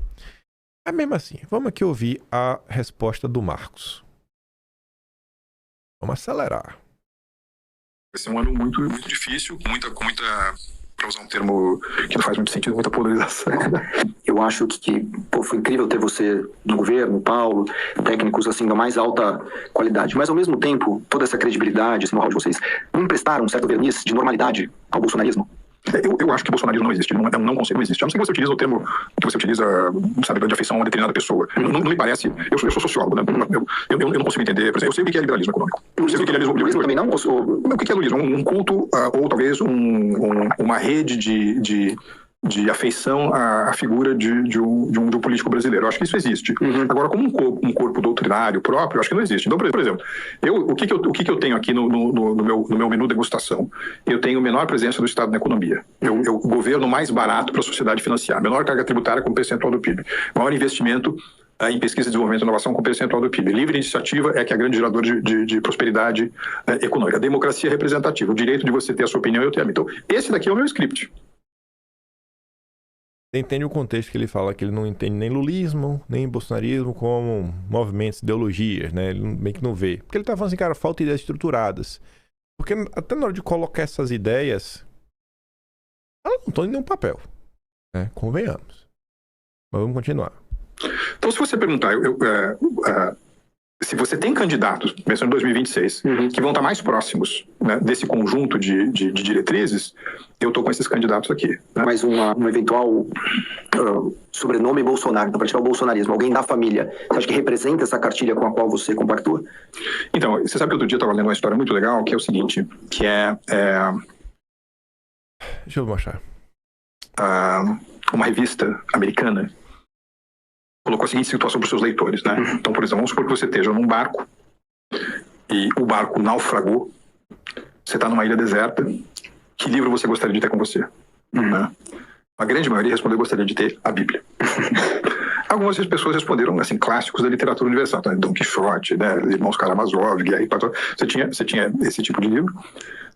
Mas mesmo assim, vamos aqui ouvir a resposta do Marcos. Vamos acelerar. Vai ser um ano muito, muito difícil, com muita, para usar um termo que não faz muito sentido, muita polarização. Eu acho que foi incrível ter você no governo, Paulo, técnicos assim da mais alta qualidade. Mas ao mesmo tempo, toda essa credibilidade, esse know-how de vocês, não emprestaram um certo verniz de normalidade ao bolsonarismo? Eu acho que bolsonarismo não existe, não consigo existir. A não ser que você utiliza o termo que você utiliza, sabe, de afeição a uma determinada pessoa. Não me parece, eu sou sociólogo, né? Eu não consigo entender, por exemplo, eu sei o que é liberalismo econômico. Eu sei o que é liberalismo também não? O que é liberalismo? Um culto, ou talvez uma rede de afeição à figura de um político brasileiro. Eu acho que isso existe. Agora, como um corpo doutrinário próprio, eu acho que não existe. Então, por exemplo, o que eu tenho aqui no meu menu degustação? Eu tenho menor presença do Estado na economia. Eu governo mais barato para a sociedade financiar. Menor carga tributária como percentual do PIB. Maior investimento em pesquisa, desenvolvimento e inovação com percentual do PIB. Livre iniciativa é que é grande gerador de prosperidade econômica. Democracia representativa. O direito de você ter a sua opinião e eu ter a minha. Então, esse daqui é o meu script. Você entende o contexto que ele fala, que ele não entende nem lulismo, nem bolsonarismo como movimentos, ideologias, né? Ele meio que não vê. Porque ele tá falando assim, cara, falta ideias estruturadas. Porque até na hora de colocar essas ideias, elas não estão em nenhum papel, né? Convenhamos. Mas vamos continuar. Então, se você perguntar, se você tem candidatos, pensando em 2026, que vão estar mais próximos, né, desse conjunto de diretrizes, eu estou com esses candidatos aqui. Né? Mas um eventual sobrenome Bolsonaro, para tirar o bolsonarismo, alguém da família, você acha que representa essa cartilha com a qual você compactua? Então, você sabe que outro dia eu estava lendo uma história muito legal, que é o seguinte, que Deixa eu mostrar. Uma revista americana colocou a seguinte situação para os seus leitores, né? Então, por exemplo, vamos supor que você esteja num barco e o barco naufragou, você está numa ilha deserta, que livro você gostaria de ter com você? Né? A grande maioria respondeu que gostaria de ter a Bíblia. Algumas pessoas responderam, assim, clássicos da literatura universal, né? Dom Quixote, né? Irmãos Karamazov, Guerra e Patrão. Você tinha esse tipo de livro.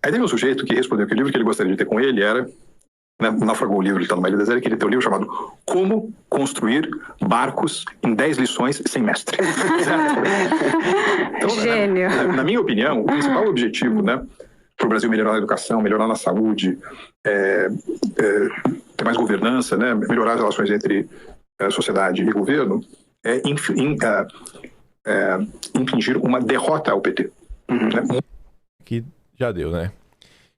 Aí teve um sujeito que respondeu que o livro que ele gostaria de ter com ele era, né, naufragou o livro, ele está numa ilha deserta, que ele tem um livro chamado Como Construir Barcos em 10 Lições Sem Mestre. Então, Gênio. Na minha opinião, o principal objetivo, né, para o Brasil melhorar a educação, melhorar na saúde, ter mais governança, né, melhorar as relações entre sociedade e governo, é impingir uma derrota ao PT. Né? Que já deu, né?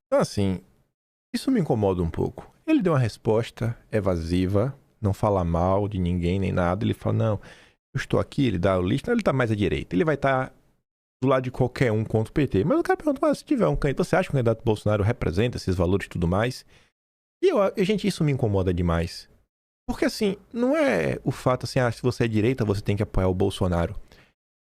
Então, assim, isso me incomoda um pouco. Ele deu uma resposta evasiva, não fala mal de ninguém nem nada. Ele fala, não, eu estou aqui, ele dá o lixo, ele está mais à direita. Ele vai estar do lado de qualquer um contra o PT. Mas o cara pergunta, mas se tiver um candidato, você acha que o candidato Bolsonaro representa esses valores e tudo mais? E gente, isso me incomoda demais. Porque assim, não é o fato assim, se você é direita, você tem que apoiar o Bolsonaro.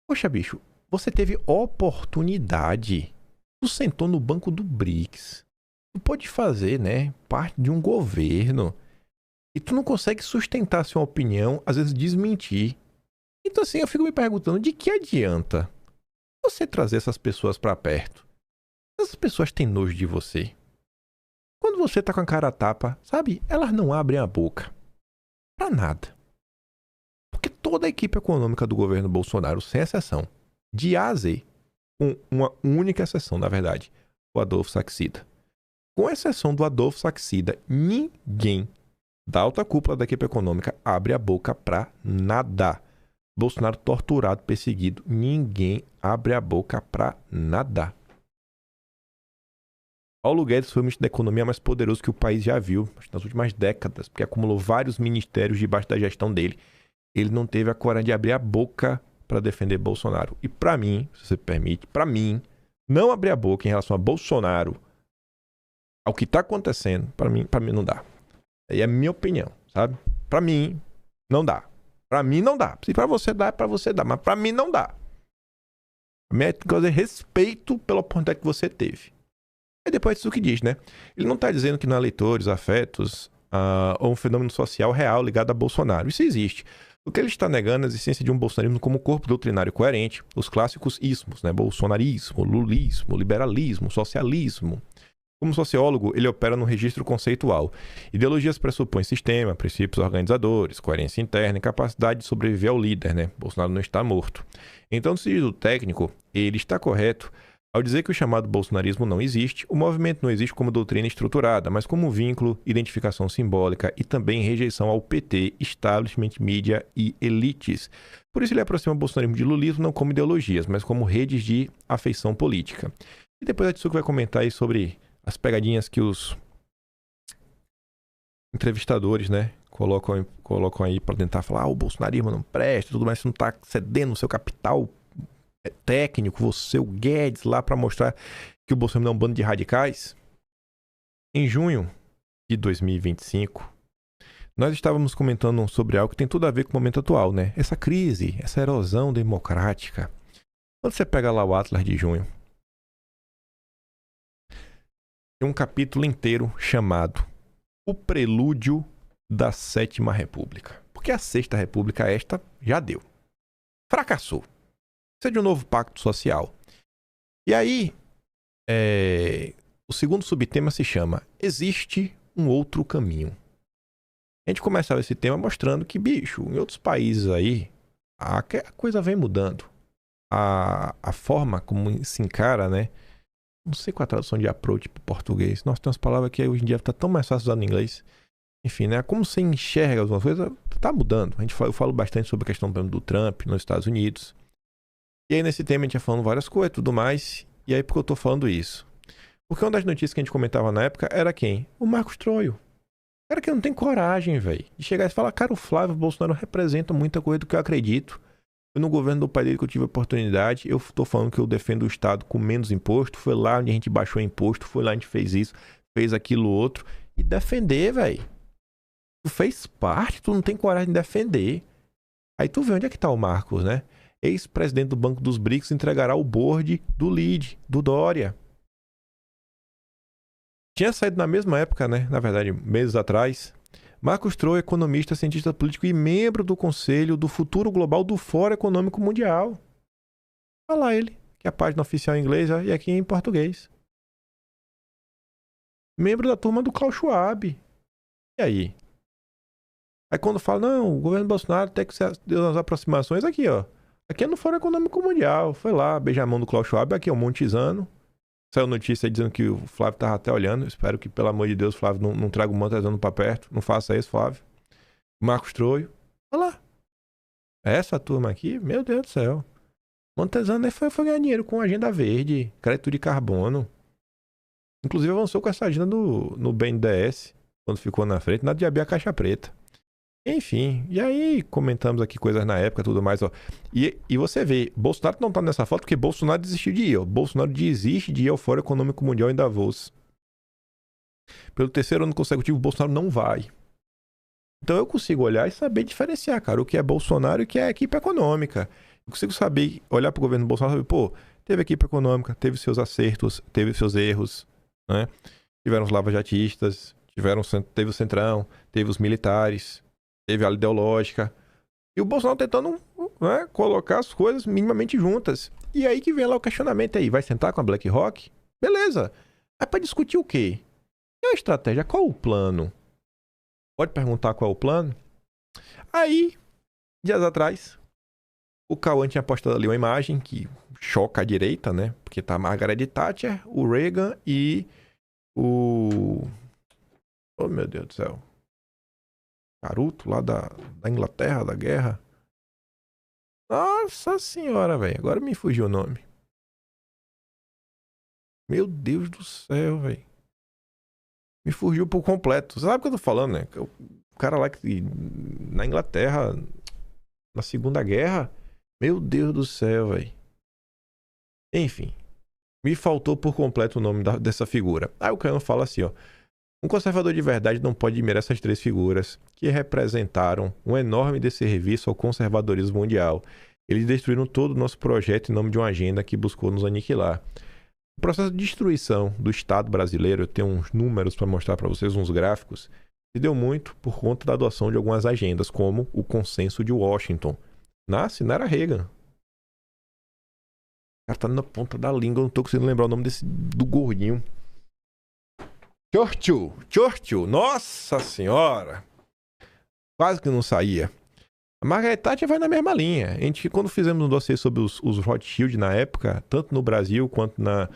Poxa, bicho, você teve oportunidade. Tu sentou no banco do BRICS. Tu pode fazer, né, parte de um governo. E tu não consegue sustentar sua opinião, às vezes desmentir. Então assim, eu fico me perguntando, de que adianta você trazer essas pessoas pra perto? Essas pessoas têm nojo de você. Quando você tá com a cara a tapa, sabe, elas não abrem a boca. Pra nada. Porque toda a equipe econômica do governo Bolsonaro, sem exceção, de A a Z, com uma única exceção, na verdade, o Adolfo Saxida. Com exceção do Adolfo Saxida, ninguém da alta cúpula da equipe econômica abre a boca pra nada. Bolsonaro torturado, perseguido, ninguém abre a boca pra nada. Paulo Guedes foi o ministro da economia mais poderoso que o país já viu nas últimas décadas, porque acumulou vários ministérios debaixo da gestão dele. Ele não teve a coragem de abrir a boca para defender Bolsonaro. E para mim, se você permite, para mim, não abrir a boca em relação a Bolsonaro, ao que tá acontecendo, para mim não dá. Aí é a minha opinião, sabe? Para mim, não dá. Para mim não dá. Se para você dá, é para você dar, mas para mim não dá. A minha coisa é respeito pela oportunidade que você teve. E depois disso que diz, né? Ele não está dizendo que não há eleitores, afetos ou um fenômeno social real ligado a Bolsonaro. Isso existe. O que ele está negando é a existência de um bolsonarismo como corpo doutrinário coerente, os clássicos ismos, né? Bolsonarismo, lulismo, liberalismo, socialismo. Como sociólogo, ele opera no registro conceitual. Ideologias pressupõem sistema, princípios organizadores, coerência interna e capacidade de sobreviver ao líder, né? Bolsonaro não está morto. Então, no sentido técnico, ele está correto ao dizer que o chamado bolsonarismo não existe. O movimento não existe como doutrina estruturada, mas como vínculo, identificação simbólica e também rejeição ao PT, establishment, mídia e elites. Por isso ele aproxima o bolsonarismo de lulismo não como ideologias, mas como redes de afeição política. E depois a Tsuki vai comentar aí sobre as pegadinhas que os entrevistadores, né, colocam aí para tentar falar, o bolsonarismo não presta, tudo mais, você não está cedendo o seu capital técnico, você, o Guedes, lá para mostrar que o Bolsonaro é um bando de radicais. Em junho de 2025, nós estávamos comentando sobre algo que tem tudo a ver com o momento atual, né? Essa crise, essa erosão democrática. Quando você pega lá o Atlas de junho, tem um capítulo inteiro chamado O Prelúdio da Sétima República. Porque a Sexta República esta já deu. Fracassou. Precisa de um novo pacto social. E aí, o segundo subtema se chama Existe um Outro Caminho. A gente começava esse tema mostrando que, bicho, em outros países aí, a coisa vem mudando. A forma como se encara, né? Não sei qual a tradução de approach para português. Nossa, tem umas palavras que hoje em dia tá tão mais fácil usar no inglês. Enfim, né? Como você enxerga algumas coisas, tá mudando. Eu falo bastante sobre a questão do Trump nos Estados Unidos. E aí nesse tema a gente ia falando várias coisas e tudo mais. E aí por que eu tô falando isso? Porque uma das notícias que a gente comentava na época era quem? O Marcos Troio. Cara que não tem coragem, velho, de chegar e falar, cara, o Flávio Bolsonaro representa muita coisa do que eu acredito. Foi no governo do pai dele que eu tive a oportunidade. Eu tô falando que eu defendo o Estado com menos imposto. Foi lá onde a gente baixou imposto. Foi lá onde a gente fez isso, fez aquilo outro. E defender, velho. Tu fez parte, tu não tem coragem de defender. Aí tu vê onde é que tá o Marcos, né? Ex-presidente do Banco dos BRICS entregará o board do LIDE, do Dória. Tinha saído na mesma época, né? Na verdade, meses atrás. Marcos Troio, economista, cientista político e membro do Conselho do Futuro Global do Fórum Econômico Mundial. Olha lá ele, que é a página oficial em inglês e aqui em português. Membro da turma do Klaus Schwab. E aí? Aí quando fala, não, o governo Bolsonaro tem que ser as aproximações aqui, ó. Aqui é no Fórum Econômico Mundial. Foi lá, beijar a mão do Klaus Schwab, aqui é um Montezano. Saiu notícia dizendo que o Flávio tava até olhando. Espero que, pelo amor de Deus, o Flávio não traga o Montezano pra perto. Não faça isso, Flávio. Marcos Troio. Olha lá. Essa turma aqui, meu Deus do céu. Montezano foi ganhar dinheiro com agenda verde, crédito de carbono. Inclusive avançou com essa agenda no BNDES, quando ficou na frente, nada de abrir a caixa preta. Enfim, e aí comentamos aqui coisas na época e tudo mais, ó. E você vê, Bolsonaro não tá nessa foto porque Bolsonaro desistiu de ir, ó. Bolsonaro desiste de ir ao Fórum Econômico Mundial em Davos. Pelo terceiro ano consecutivo, Bolsonaro não vai. Então eu consigo olhar e saber diferenciar, cara, o que é Bolsonaro e o que é equipe econômica. Eu consigo saber, olhar pro governo Bolsonaro e saber, pô, teve equipe econômica, teve seus acertos, teve seus erros, né? Tiveram os lavajatistas, teve o Centrão, teve os militares, teve a ideológica. E o Bolsonaro tentando, né, colocar as coisas minimamente juntas. E aí que vem lá o questionamento aí. Vai sentar com a BlackRock? Beleza. Mas pra discutir o quê? E a estratégia? Qual o plano? Pode perguntar qual é o plano? Aí, dias atrás, o Cauã tinha postado ali uma imagem que choca a direita, né? Porque tá a Margaret Thatcher, o Reagan e o... Oh, meu Deus do céu. Caruto, lá da Inglaterra, da guerra. Nossa senhora, velho. Agora me fugiu o nome. Meu Deus do céu, velho. Me fugiu por completo. Você sabe o que eu tô falando, né? O cara lá que na Inglaterra, na Segunda Guerra. Meu Deus do céu, velho. Enfim. Me faltou por completo o nome dessa figura. Aí o Cano fala assim, ó. Um conservador de verdade não pode admirar essas três figuras que representaram um enorme desserviço ao conservadorismo mundial. Eles destruíram todo o nosso projeto em nome de uma agenda que buscou nos aniquilar. O processo de destruição do Estado brasileiro, eu tenho uns números para mostrar para vocês, uns gráficos, se deu muito por conta da adoção de algumas agendas, como o Consenso de Washington. Nasce na era Reagan. O cara tá na ponta da língua, eu não tô conseguindo lembrar o nome do gordinho. Churchill, nossa senhora, quase que não saía. A Margaret Thatcher vai na mesma linha. A gente, quando fizemos um dossiê sobre os Rothschild na época, tanto no Brasil quanto na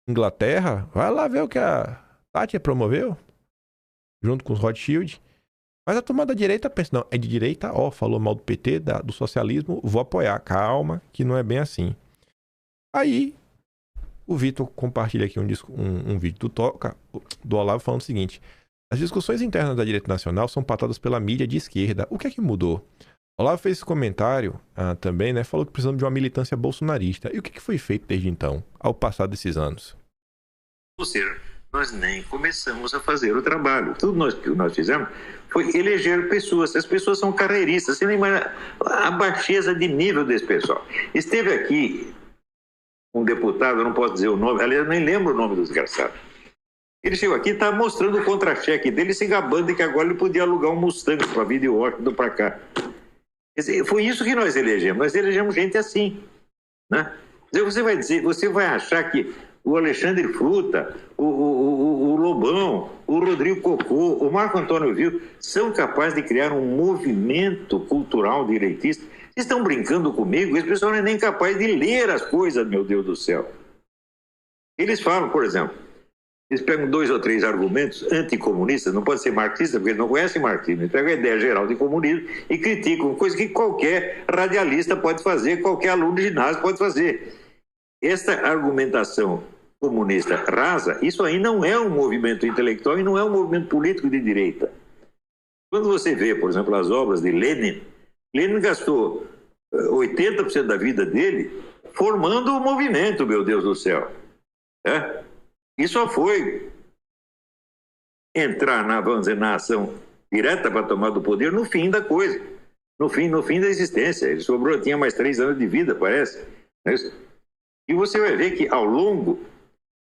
Inglaterra, vai lá ver o que a Thatcher promoveu, junto com os Rothschild. Mas a turma da direita pensa, não, é de direita, ó, falou mal do PT, do socialismo, vou apoiar. Calma, que não é bem assim. Aí... O Vitor compartilha aqui um vídeo do Olavo falando o seguinte. As discussões internas da direita nacional são pautadas pela mídia de esquerda. O que é que mudou? O Olavo fez esse comentário também, né? Falou que precisamos de uma militância bolsonarista. E o que foi feito desde então, ao passar desses anos? Ou seja, nós nem começamos a fazer o trabalho. Tudo que nós fizemos foi eleger pessoas. As pessoas são carreiristas. Você nem imagina a baixeza de nível desse pessoal. Esteve aqui... um deputado, eu não posso dizer o nome, aliás, eu nem lembro o nome do desgraçado. Ele chegou aqui e estava mostrando o contra-cheque dele, se gabando de que agora ele podia alugar um Mustang para vir de Washington para cá. Quer dizer, foi isso que nós elegemos gente assim, né? Você vai achar que o Alexandre Fruta, o Lobão, o Rodrigo Cocô, o Marco Antônio Viu, são capazes de criar um movimento cultural direitista. Vocês estão brincando comigo? Esse pessoal não é nem capaz de ler as coisas, meu Deus do céu. Eles falam, por exemplo, eles pegam 2 ou 3 argumentos anticomunistas, não pode ser marxista, porque eles não conhecem marxismo, eles pegam a ideia geral de comunismo e criticam, coisa que qualquer radialista pode fazer, qualquer aluno de ginásio pode fazer. Esta argumentação comunista rasa, isso aí não é um movimento intelectual e não é um movimento político de direita. Quando você vê, por exemplo, as obras de Lenin, Lenin gastou 80% da vida dele formando o movimento, meu Deus do céu. E só foi entrar vamos dizer, na ação direta para tomar do poder no fim da coisa, no fim da existência. Ele tinha mais 3 anos de vida, parece. Não é isso? E você vai ver que ao longo,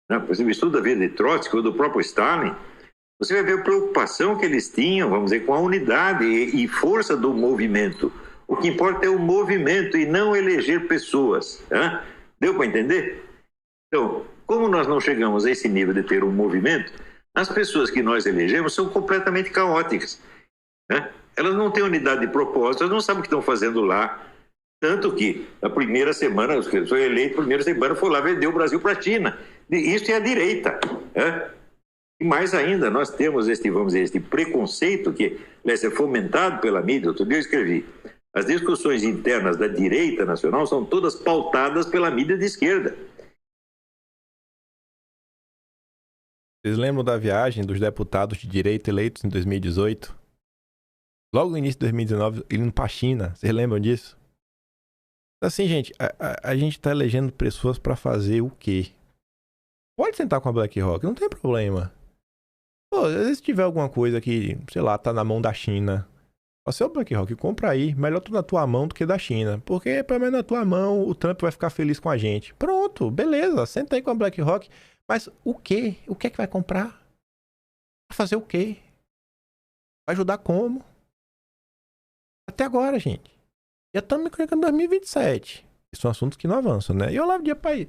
por exemplo, o estudo da vida de Trotsky ou do próprio Stalin, você vai ver a preocupação que eles tinham, vamos dizer, com a unidade e força do movimento. O que importa é o movimento e não eleger pessoas. Deu para entender? Então, como nós não chegamos a esse nível de ter um movimento, as pessoas que nós elegemos são completamente caóticas. Elas não têm unidade de propósito, elas não sabem o que estão fazendo lá. Tanto que, na primeira semana, foi eleito, na primeira semana, foi lá vender o Brasil para a China. Isso é a direita. E mais ainda, nós temos este preconceito que deve ser fomentado pela mídia. Outro dia eu escrevi, as discussões internas da direita nacional são todas pautadas pela mídia de esquerda. Vocês lembram da viagem dos deputados de direita eleitos em 2018? Logo no início de 2019, indo para a China. Vocês lembram disso? Assim, gente, a gente tá elegendo pessoas para fazer o quê? Pode sentar com a BlackRock, não tem problema. Pô, às vezes tiver alguma coisa que, sei lá, tá na mão da China. Você, BlackRock, compra aí. Melhor tu na tua mão do que da China. Porque, pelo menos na tua mão, o Trump vai ficar feliz com a gente. Pronto, beleza. Senta aí com a BlackRock. Mas o quê? O que é que vai comprar? Vai fazer o quê? Vai ajudar como? Até agora, gente. Já estamos em 2027. São assuntos que não avançam, né? E eu lá dia pai,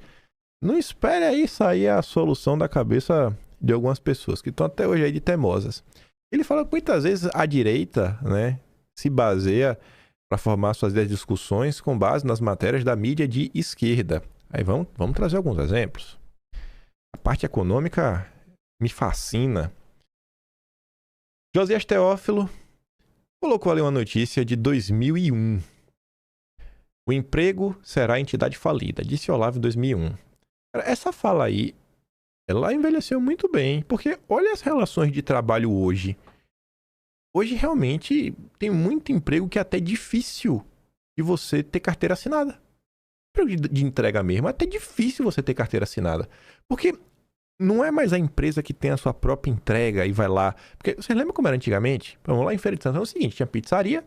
não espere aí sair a solução da cabeça de algumas pessoas que estão até hoje aí de teimosas. Ele fala que muitas vezes a direita, né, se baseia para formar suas discussões com base nas matérias da mídia de esquerda. Aí vamos trazer alguns exemplos. A parte econômica me fascina. Josias Teófilo colocou ali uma notícia de 2001. O emprego será entidade falida, disse Olavo em 2001. Essa fala aí, ela envelheceu muito bem, porque olha as relações de trabalho hoje. Hoje realmente tem muito emprego que é até difícil de você ter carteira assinada. Emprego de entrega mesmo, é até difícil você ter carteira assinada. Porque não é mais a empresa que tem a sua própria entrega e vai lá. Porque você lembra como era antigamente? Vamos lá em Feira de Santana, é o seguinte, tinha pizzaria.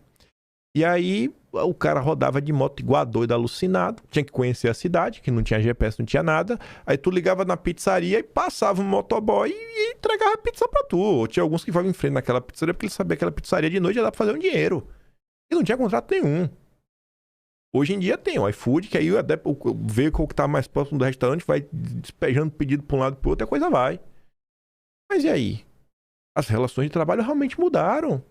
E aí o cara rodava de moto igual a doido, alucinado. Tinha que conhecer a cidade, que não tinha GPS, não tinha nada. Aí tu ligava na pizzaria e passava um motoboy e entregava pizza pra tu. Ou tinha alguns que ficavam em frente naquela pizzaria porque eles sabiam que aquela pizzaria de noite ia dar pra fazer um dinheiro. E não tinha contrato nenhum. Hoje em dia tem o iFood, que aí vê o que tá mais próximo do restaurante, vai despejando pedido pra um lado e pro outro e a coisa vai. Mas e aí? As relações de trabalho realmente mudaram.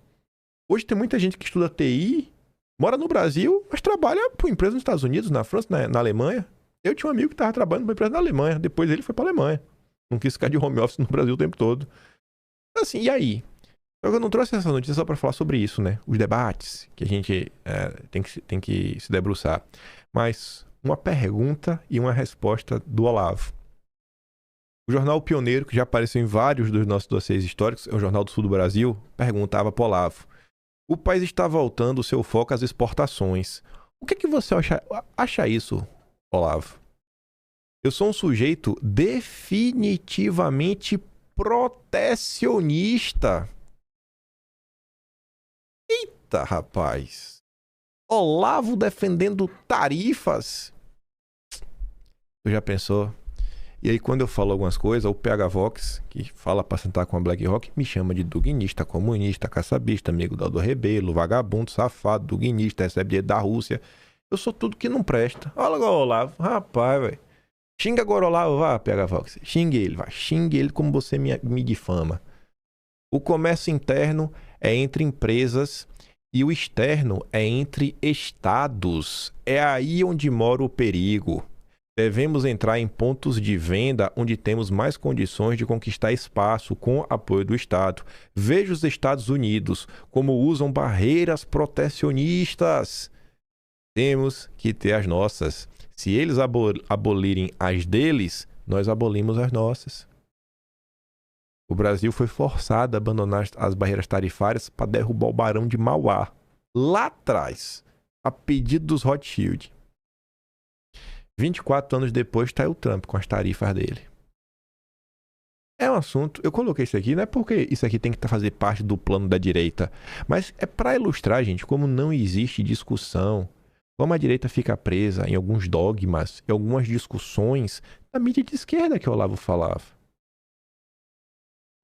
Hoje tem muita gente que estuda TI, mora no Brasil, mas trabalha por empresa nos Estados Unidos, na França, na Alemanha. Eu tinha um amigo que estava trabalhando por empresa na Alemanha. Depois ele foi para a Alemanha. Não quis ficar de home office no Brasil o tempo todo. Assim, e aí? Eu não trouxe essa notícia só para falar sobre isso, né? Os debates que a gente tem que se debruçar. Mas uma pergunta e uma resposta do Olavo. O jornal Pioneiro, que já apareceu em vários dos nossos dossiês históricos, é o Jornal do Sul do Brasil, perguntava para o Olavo. O país está voltando o seu foco às exportações. O que é que você acha isso, Olavo? Eu sou um sujeito definitivamente protecionista. Eita, rapaz. Olavo defendendo tarifas. Tu já pensou? E aí quando eu falo algumas coisas, o PH Vox, que fala pra sentar com a BlackRock, me chama de duguinista, comunista, caçabista, amigo do Aldo Rebelo, vagabundo, safado, duguinista, recebe dinheiro da Rússia. Eu sou tudo que não presta. Olha lá, Olavo. Rapaz, velho. Xinga agora Olavo, vá, PH Vox. Xingue ele, vá. Xingue ele como você me difama. O comércio interno é entre empresas e o externo é entre estados. É aí onde mora o perigo. Devemos entrar em pontos de venda onde temos mais condições de conquistar espaço com apoio do Estado. Veja os Estados Unidos como usam barreiras protecionistas. Temos que ter as nossas. Se eles abolirem as deles, nós abolimos as nossas. O Brasil foi forçado a abandonar as barreiras tarifárias para derrubar o Barão de Mauá. Lá atrás, a pedido dos Rothschild. 24 anos depois está o Trump com as tarifas dele. É um assunto... Eu coloquei isso aqui, não é porque isso aqui tem que fazer parte do plano da direita, mas é para ilustrar, gente, como não existe discussão, como a direita fica presa em alguns dogmas, em algumas discussões da mídia de esquerda que o Olavo falava.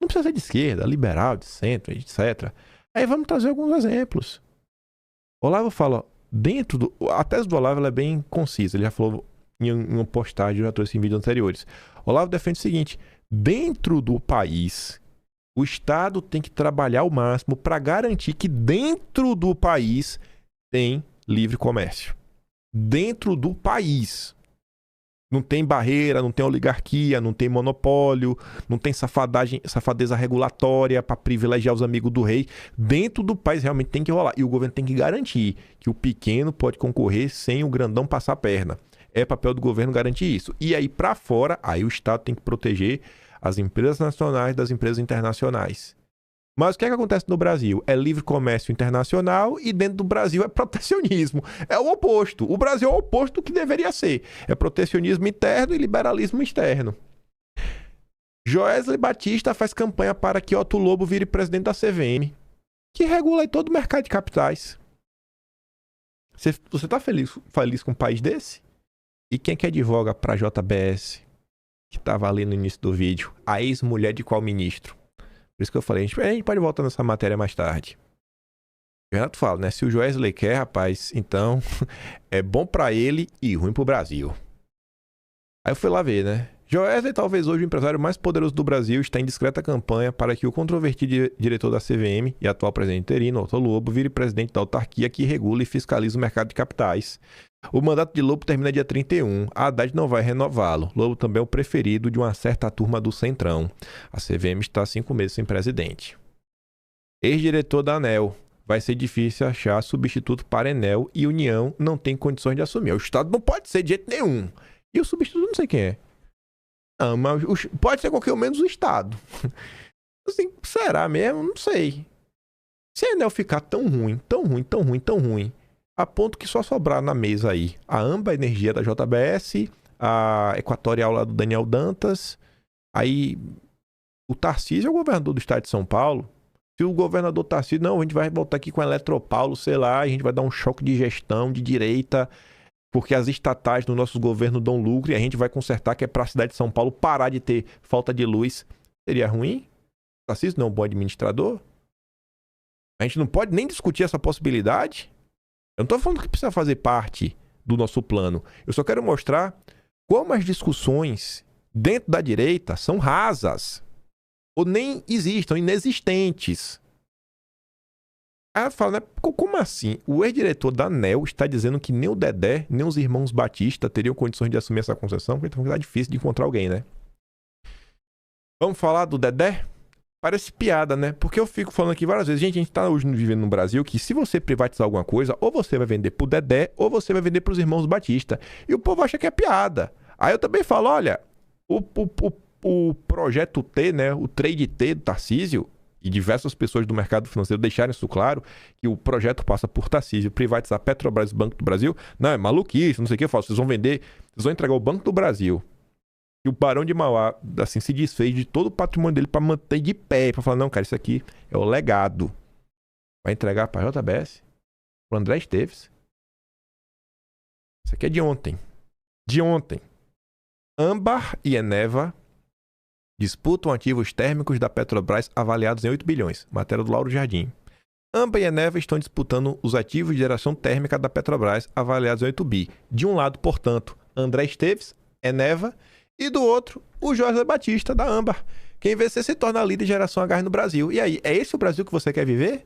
Não precisa ser de esquerda, liberal, de centro, etc. Aí vamos trazer alguns exemplos. O Olavo fala, a tese do Olavo ela é bem concisa, ele já falou em uma postagem, já trouxe em vídeos anteriores. O Olavo defende o seguinte, dentro do país, o Estado tem que trabalhar ao máximo para garantir que dentro do país tem livre comércio. Dentro do país. Não tem barreira, não tem oligarquia, não tem monopólio, não tem safadeza regulatória para privilegiar os amigos do rei. Dentro do país realmente tem que rolar. E o governo tem que garantir que o pequeno pode concorrer sem o grandão passar a perna. É papel do governo garantir isso. E aí para fora, aí o Estado tem que proteger as empresas nacionais das empresas internacionais. Mas o que é que acontece no Brasil? É livre comércio internacional e dentro do Brasil é protecionismo. É o oposto. O Brasil é o oposto do que deveria ser. É protecionismo interno e liberalismo externo. Joesley Batista faz campanha para que Otto Lobo vire presidente da CVM, que regula aí todo o mercado de capitais. Você está feliz com um país desse? E quem é que advoga para a JBS, que estava ali no início do vídeo? A ex-mulher de qual ministro? Por isso que eu falei, a gente pode voltar nessa matéria mais tarde. O Renato fala, né? Se o Joesley quer, rapaz, então é bom pra ele e ruim pro Brasil. Aí eu fui lá ver, né? Joesley, talvez hoje o empresário mais poderoso do Brasil, está em discreta campanha para que o controvertido diretor da CVM e atual presidente interino, Otto Lobo, vire presidente da autarquia que regula e fiscaliza o mercado de capitais. O mandato de Lobo termina dia 31. A Haddad não vai renová-lo. Lobo também é o preferido de uma certa turma do Centrão. A CVM está há 5 meses sem presidente. Ex-diretor da ANEEL. Vai ser difícil achar substituto para Enel e União não tem condições de assumir. O Estado não pode ser de jeito nenhum. E o substituto não sei quem é. Não, mas pode ser qualquer um menos o Estado. Assim, será mesmo? Não sei. Se a Enel ficar tão ruim, a ponto que só sobrar na mesa aí a Amba Energia da JBS, a Equatorial lá do Daniel Dantas, aí o Tarcísio é o governador do estado de São Paulo. Se o governador Tarcísio, não, a gente vai voltar aqui com a Eletropaulo, sei lá, a gente vai dar um choque de gestão de direita, porque as estatais do nosso governo dão lucro e a gente vai consertar que é para a cidade de São Paulo parar de ter falta de luz. Seria ruim? O Tarcísio não é um bom administrador? A gente não pode nem discutir essa possibilidade? Eu não estou falando que precisa fazer parte do nosso plano. Eu só quero mostrar como as discussões dentro da direita são rasas. Ou nem existem, inexistentes. Aí ela fala, né? Como assim? O ex-diretor da ANEEL está dizendo que nem o Dedé, nem os irmãos Batista teriam condições de assumir essa concessão, porque tá difícil de encontrar alguém, né? Vamos falar do Dedé? Parece piada, né? Porque eu fico falando aqui várias vezes, gente, a gente tá hoje vivendo no Brasil que se você privatizar alguma coisa, ou você vai vender pro Dedé, ou você vai vender pros irmãos Batista. E o povo acha que é piada. Aí eu também falo, olha, o projeto T, né? O trade T do Tarcísio, e diversas pessoas do mercado financeiro deixaram isso claro, que o projeto passa por Tarcísio, privatizar Petrobras e Banco do Brasil. Não, é maluquice, não sei o que eu falo. Vocês vão vender, vocês vão entregar o Banco do Brasil. E o Barão de Mauá, assim, se desfez de todo o patrimônio dele para manter de pé, para falar, não, cara, isso aqui é o legado. Vai entregar para a JBS, para André Esteves. Isso aqui é de ontem. De ontem. Âmbar e Eneva disputam ativos térmicos da Petrobras avaliados em 8 bilhões. Matéria do Lauro Jardim. Âmbar e Eneva estão disputando os ativos de geração térmica da Petrobras avaliados em 8 bi. De um lado, portanto, André Esteves, Eneva, e do outro, o Jorge Batista, da Âmbar. Quem vencer se torna líder de geração H no Brasil. E aí, é esse o Brasil que você quer viver?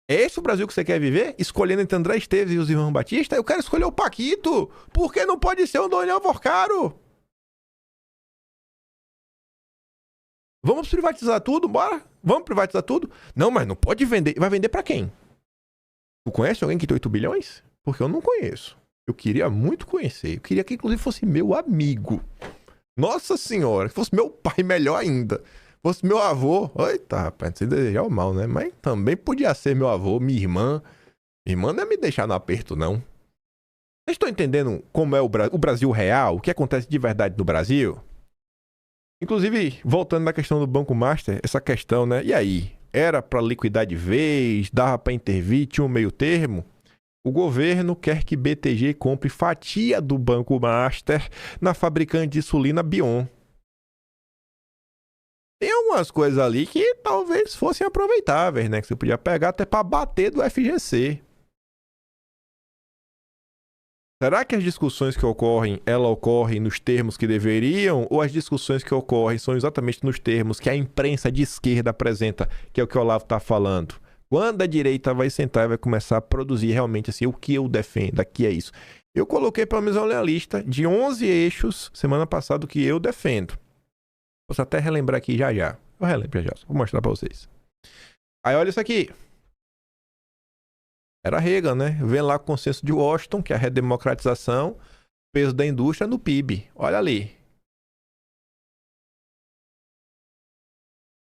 É esse o Brasil que você quer viver? Escolhendo entre André Esteves e os irmãos Batista? Eu quero escolher o Paquito. Por que não pode ser o Doniel Vorcaro? Vamos privatizar tudo? Bora? Vamos privatizar tudo? Não, mas não pode vender. Vai vender pra quem? Tu conhece alguém que tem 8 bilhões? Porque eu não conheço. Eu queria muito conhecer. Eu queria que, inclusive, fosse meu amigo. Nossa senhora, que fosse meu pai, melhor ainda. Fosse meu avô. Eita, rapaz, sem desejar o mal, né? Mas também podia ser meu avô, minha irmã. Minha irmã não ia me deixar no aperto, não. Vocês estão entendendo como é o Brasil real? O que acontece de verdade no Brasil? Inclusive, voltando na questão do Banco Master, essa questão, né? E aí? Era para liquidar de vez? Dava para intervir? Tinha um meio termo? O governo quer que BTG compre fatia do Banco Master na fabricante de insulina Bion. Tem algumas coisas ali que talvez fossem aproveitáveis, né? Que você podia pegar até para bater do FGC. Será que as discussões que ocorrem, ela ocorrem nos termos que deveriam? Ou as discussões que ocorrem são exatamente nos termos que a imprensa de esquerda apresenta, que é o que o Olavo está falando? Quando a direita vai sentar e vai começar a produzir realmente assim, o que eu defendo, aqui é isso. Eu coloquei pelo menos uma lista de 11 eixos semana passada que eu defendo. Posso até relembrar aqui já já. Eu relembro já já, vou mostrar para vocês. Aí olha isso aqui. Era Reagan, né? Vem lá o consenso de Washington, que é a redemocratização, peso da indústria no PIB. Olha ali.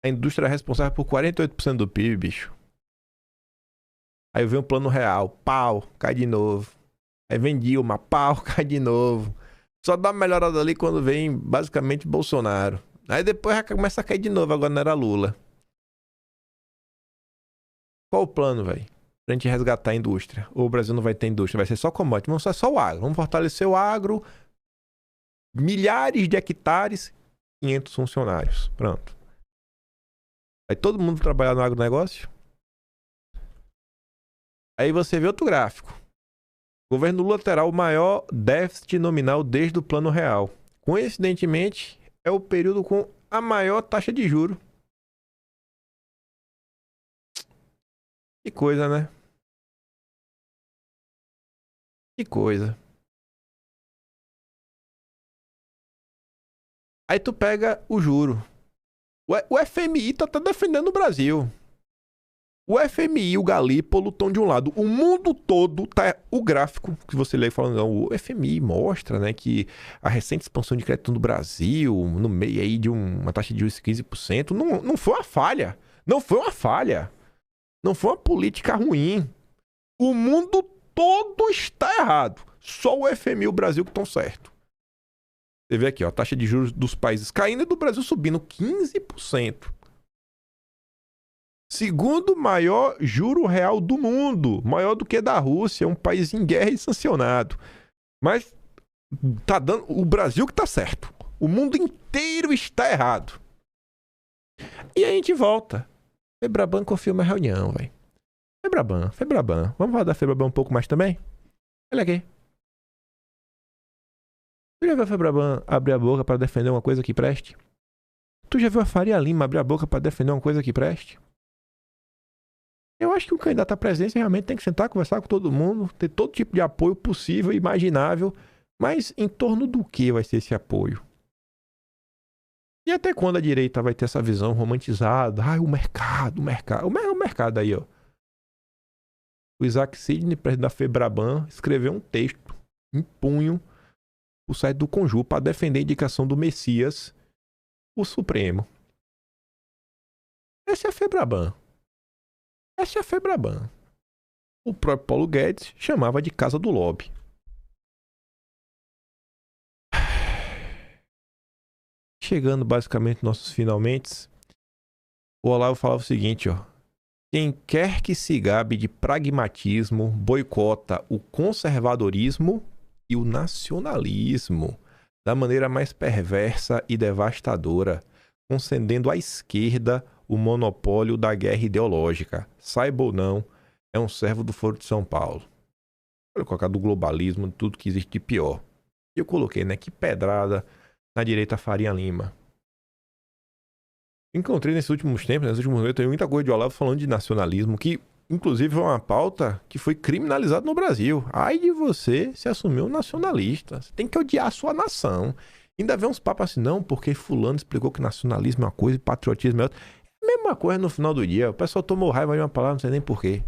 A indústria é responsável por 48% do PIB, bicho. Aí vem o plano real, pau, cai de novo. Aí vem Dilma, pau, cai de novo. Só dá uma melhorada ali quando vem, basicamente, Bolsonaro. Aí depois já começa a cair de novo, agora não era Lula. Qual o plano, velho? Pra gente resgatar a indústria. Ou o Brasil não vai ter indústria, vai ser só commodity. Vamos ser só o agro. Vamos fortalecer o agro. Milhares de hectares, 500 funcionários. Pronto. Aí todo mundo trabalhar no agronegócio. Aí você vê outro gráfico. O governo Lula terá o maior déficit nominal desde o Plano Real. Coincidentemente, é o período com a maior taxa de juros. Que coisa, né? Que coisa. Aí tu pega o juro. O FMI tá defendendo o Brasil. O FMI e o Galípolo estão de um lado. O mundo todo tá... O gráfico que você lê falando, não, o FMI mostra, né, que a recente expansão de crédito no Brasil, no meio aí de uma taxa de juros de 15%, não foi uma falha. Não foi uma falha. Não foi uma política ruim. O mundo todo está errado. Só o FMI e o Brasil que estão certo. Você vê aqui, ó, a taxa de juros dos países caindo e do Brasil subindo 15%. Segundo maior juro real do mundo. Maior do que da Rússia, um país em guerra e sancionado. Mas tá dando... O Brasil que tá certo. O mundo inteiro está errado. E aí a gente volta. Febraban confirma a reunião, velho. Febraban. Vamos falar da Febraban um pouco mais também? Olha aqui. Tu já viu a Febraban abrir a boca para defender uma coisa que preste? Tu já viu a Faria Lima abrir a boca para defender uma coisa que preste? Eu acho que o candidato à presidência realmente tem que sentar, conversar com todo mundo, ter todo tipo de apoio possível e imaginável, mas em torno do que vai ser esse apoio? E até quando a direita vai ter essa visão romantizada? O mercado aí, ó. O Isaac Sidney, presidente da Febraban, escreveu um texto em punho no site do Conjur para defender a indicação do Messias, o Supremo. Essa é a Febraban. O próprio Paulo Guedes chamava de Casa do Lobby. Chegando basicamente nos nossos finalmente, o Olavo falava o seguinte, ó. Quem quer que se gabe de pragmatismo boicota o conservadorismo e o nacionalismo da maneira mais perversa e devastadora, concedendo à esquerda o monopólio da guerra ideológica. Saiba ou não, é um servo do Foro de São Paulo. Olha colocar do globalismo, de tudo que existe de pior. E eu coloquei, né? Que pedrada na direita Faria Lima. Encontrei nesses últimos tempos, tem muita coisa de Olavo falando de nacionalismo, que inclusive é uma pauta que foi criminalizada no Brasil. Ai de você se assumiu nacionalista. Você tem que odiar a sua nação. Ainda vê uns papos assim, não, porque fulano explicou que nacionalismo é uma coisa e patriotismo é outra. É a mesma coisa no final do dia. O pessoal tomou raiva de uma palavra, não sei nem porquê.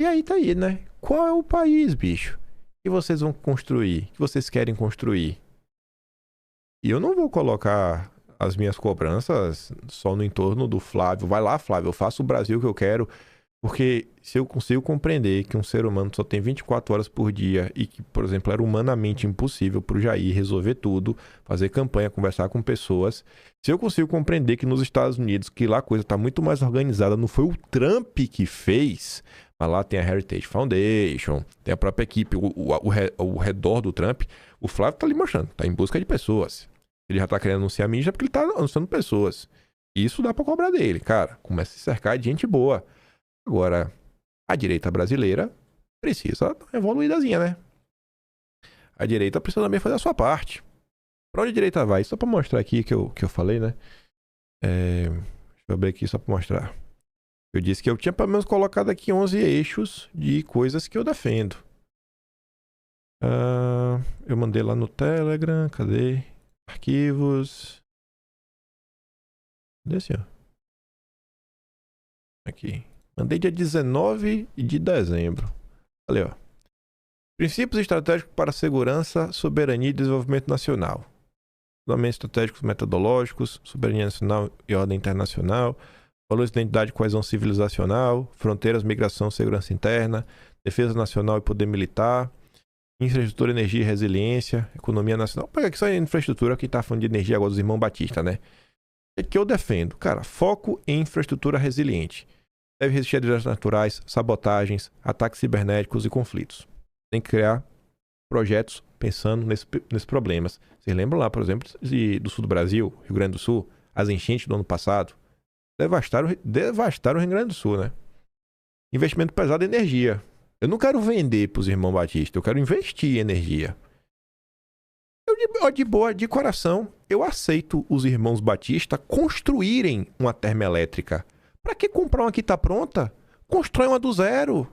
E aí tá aí, né? Qual é o país, bicho, que vocês vão construir, que vocês querem construir? E eu não vou colocar as minhas cobranças só no entorno do Flávio. Vai lá, Flávio, eu faço o Brasil que eu quero. Porque se eu consigo compreender que um ser humano só tem 24 horas por dia e que, por exemplo, era humanamente impossível pro Jair resolver tudo, fazer campanha, conversar com pessoas. Se eu consigo compreender que nos Estados Unidos, que lá a coisa tá muito mais organizada, não foi o Trump que fez, mas lá tem a Heritage Foundation, tem a própria equipe, o redor do Trump. O Flávio tá ali mostrando, tá em busca de pessoas. Ele já tá querendo anunciar a mídia porque ele tá anunciando pessoas. Isso dá pra cobrar dele, cara. Começa a se cercar de gente boa. Agora, a direita brasileira precisa dar uma evoluídazinha, né? A direita precisa também fazer a sua parte. Pra onde a direita vai? Só pra mostrar aqui que eu falei, né? Deixa eu abrir aqui só pra mostrar. Eu disse que eu tinha pelo menos colocado aqui 11 eixos de coisas que eu defendo. Eu mandei lá no Telegram. Cadê? Arquivos. Cadê assim, ó? Aqui. Mandei dia 19 de dezembro. Olha, ó. Princípios estratégicos para segurança, soberania e desenvolvimento nacional. Fundamentos estratégicos metodológicos, soberania nacional e ordem internacional. Valores de identidade e coesão civilizacional. Fronteiras, migração, segurança interna. Defesa nacional e poder militar. Infraestrutura, energia e resiliência. Economia nacional. Pega aqui só a infraestrutura, que tá falando de energia agora dos irmãos Batista, né? É que eu defendo. Cara, foco em infraestrutura resiliente. Deve resistir a desastres naturais, sabotagens, ataques cibernéticos e conflitos. Tem que criar projetos pensando nesses problemas. Vocês lembram lá, por exemplo, do sul do Brasil, Rio Grande do Sul, as enchentes do ano passado? Devastaram o Rio Grande do Sul, né? Investimento pesado em energia. Eu não quero vender para os irmãos Batista, eu quero investir em energia. Eu, de boa, de coração, eu aceito os irmãos Batista construírem uma termoelétrica. Pra que comprar uma que tá pronta? Constrói uma do zero.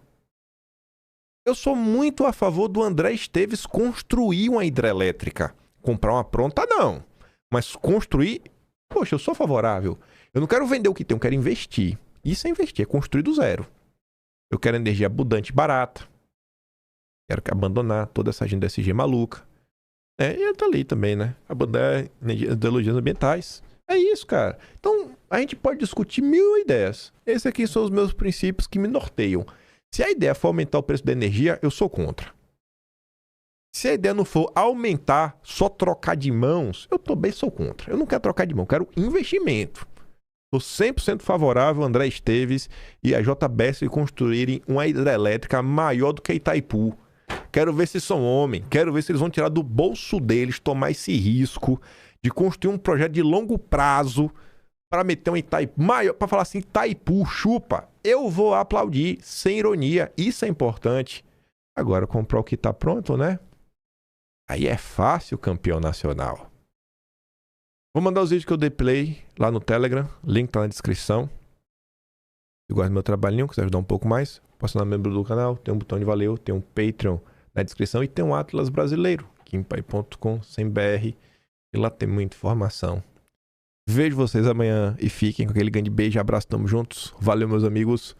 Eu sou muito a favor do André Esteves construir uma hidrelétrica. Comprar uma pronta, não. Mas construir... Poxa, eu sou favorável. Eu não quero vender o que tem, eu quero investir. Isso é investir, é construir do zero. Eu quero energia abundante e barata. Quero abandonar toda essa agenda SG maluca. E eu tô ali também, né? Abandonar ideologias ambientais. É isso, cara. Então, a gente pode discutir 1000 ideias. Esses aqui são os meus princípios que me norteiam. Se a ideia for aumentar o preço da energia, eu sou contra. Se a ideia não for aumentar, só trocar de mãos, eu também sou contra. Eu não quero trocar de mão, eu quero investimento. Sou 100% favorável a André Esteves e a JBS construírem uma hidrelétrica maior do que Itaipu. Quero ver se são homens, quero ver se eles vão tirar do bolso deles, tomar esse risco de construir um projeto de longo prazo para meter um Itaipu maior, para falar assim, Itaipu, chupa. Eu vou aplaudir, sem ironia, isso é importante. Agora, comprar o que tá pronto, né? Aí é fácil, campeão nacional. Vou mandar os vídeos que eu dei play lá no Telegram, link tá na descrição. Se gosta do meu trabalhinho, quiser ajudar um pouco mais, pode ser membro do canal, tem um botão de valeu, tem um Patreon na descrição e tem um Atlas brasileiro, kimpai.com/br. E lá tem muita informação. Vejo vocês amanhã e fiquem com aquele grande beijo, abraço, tamo juntos. Valeu, meus amigos.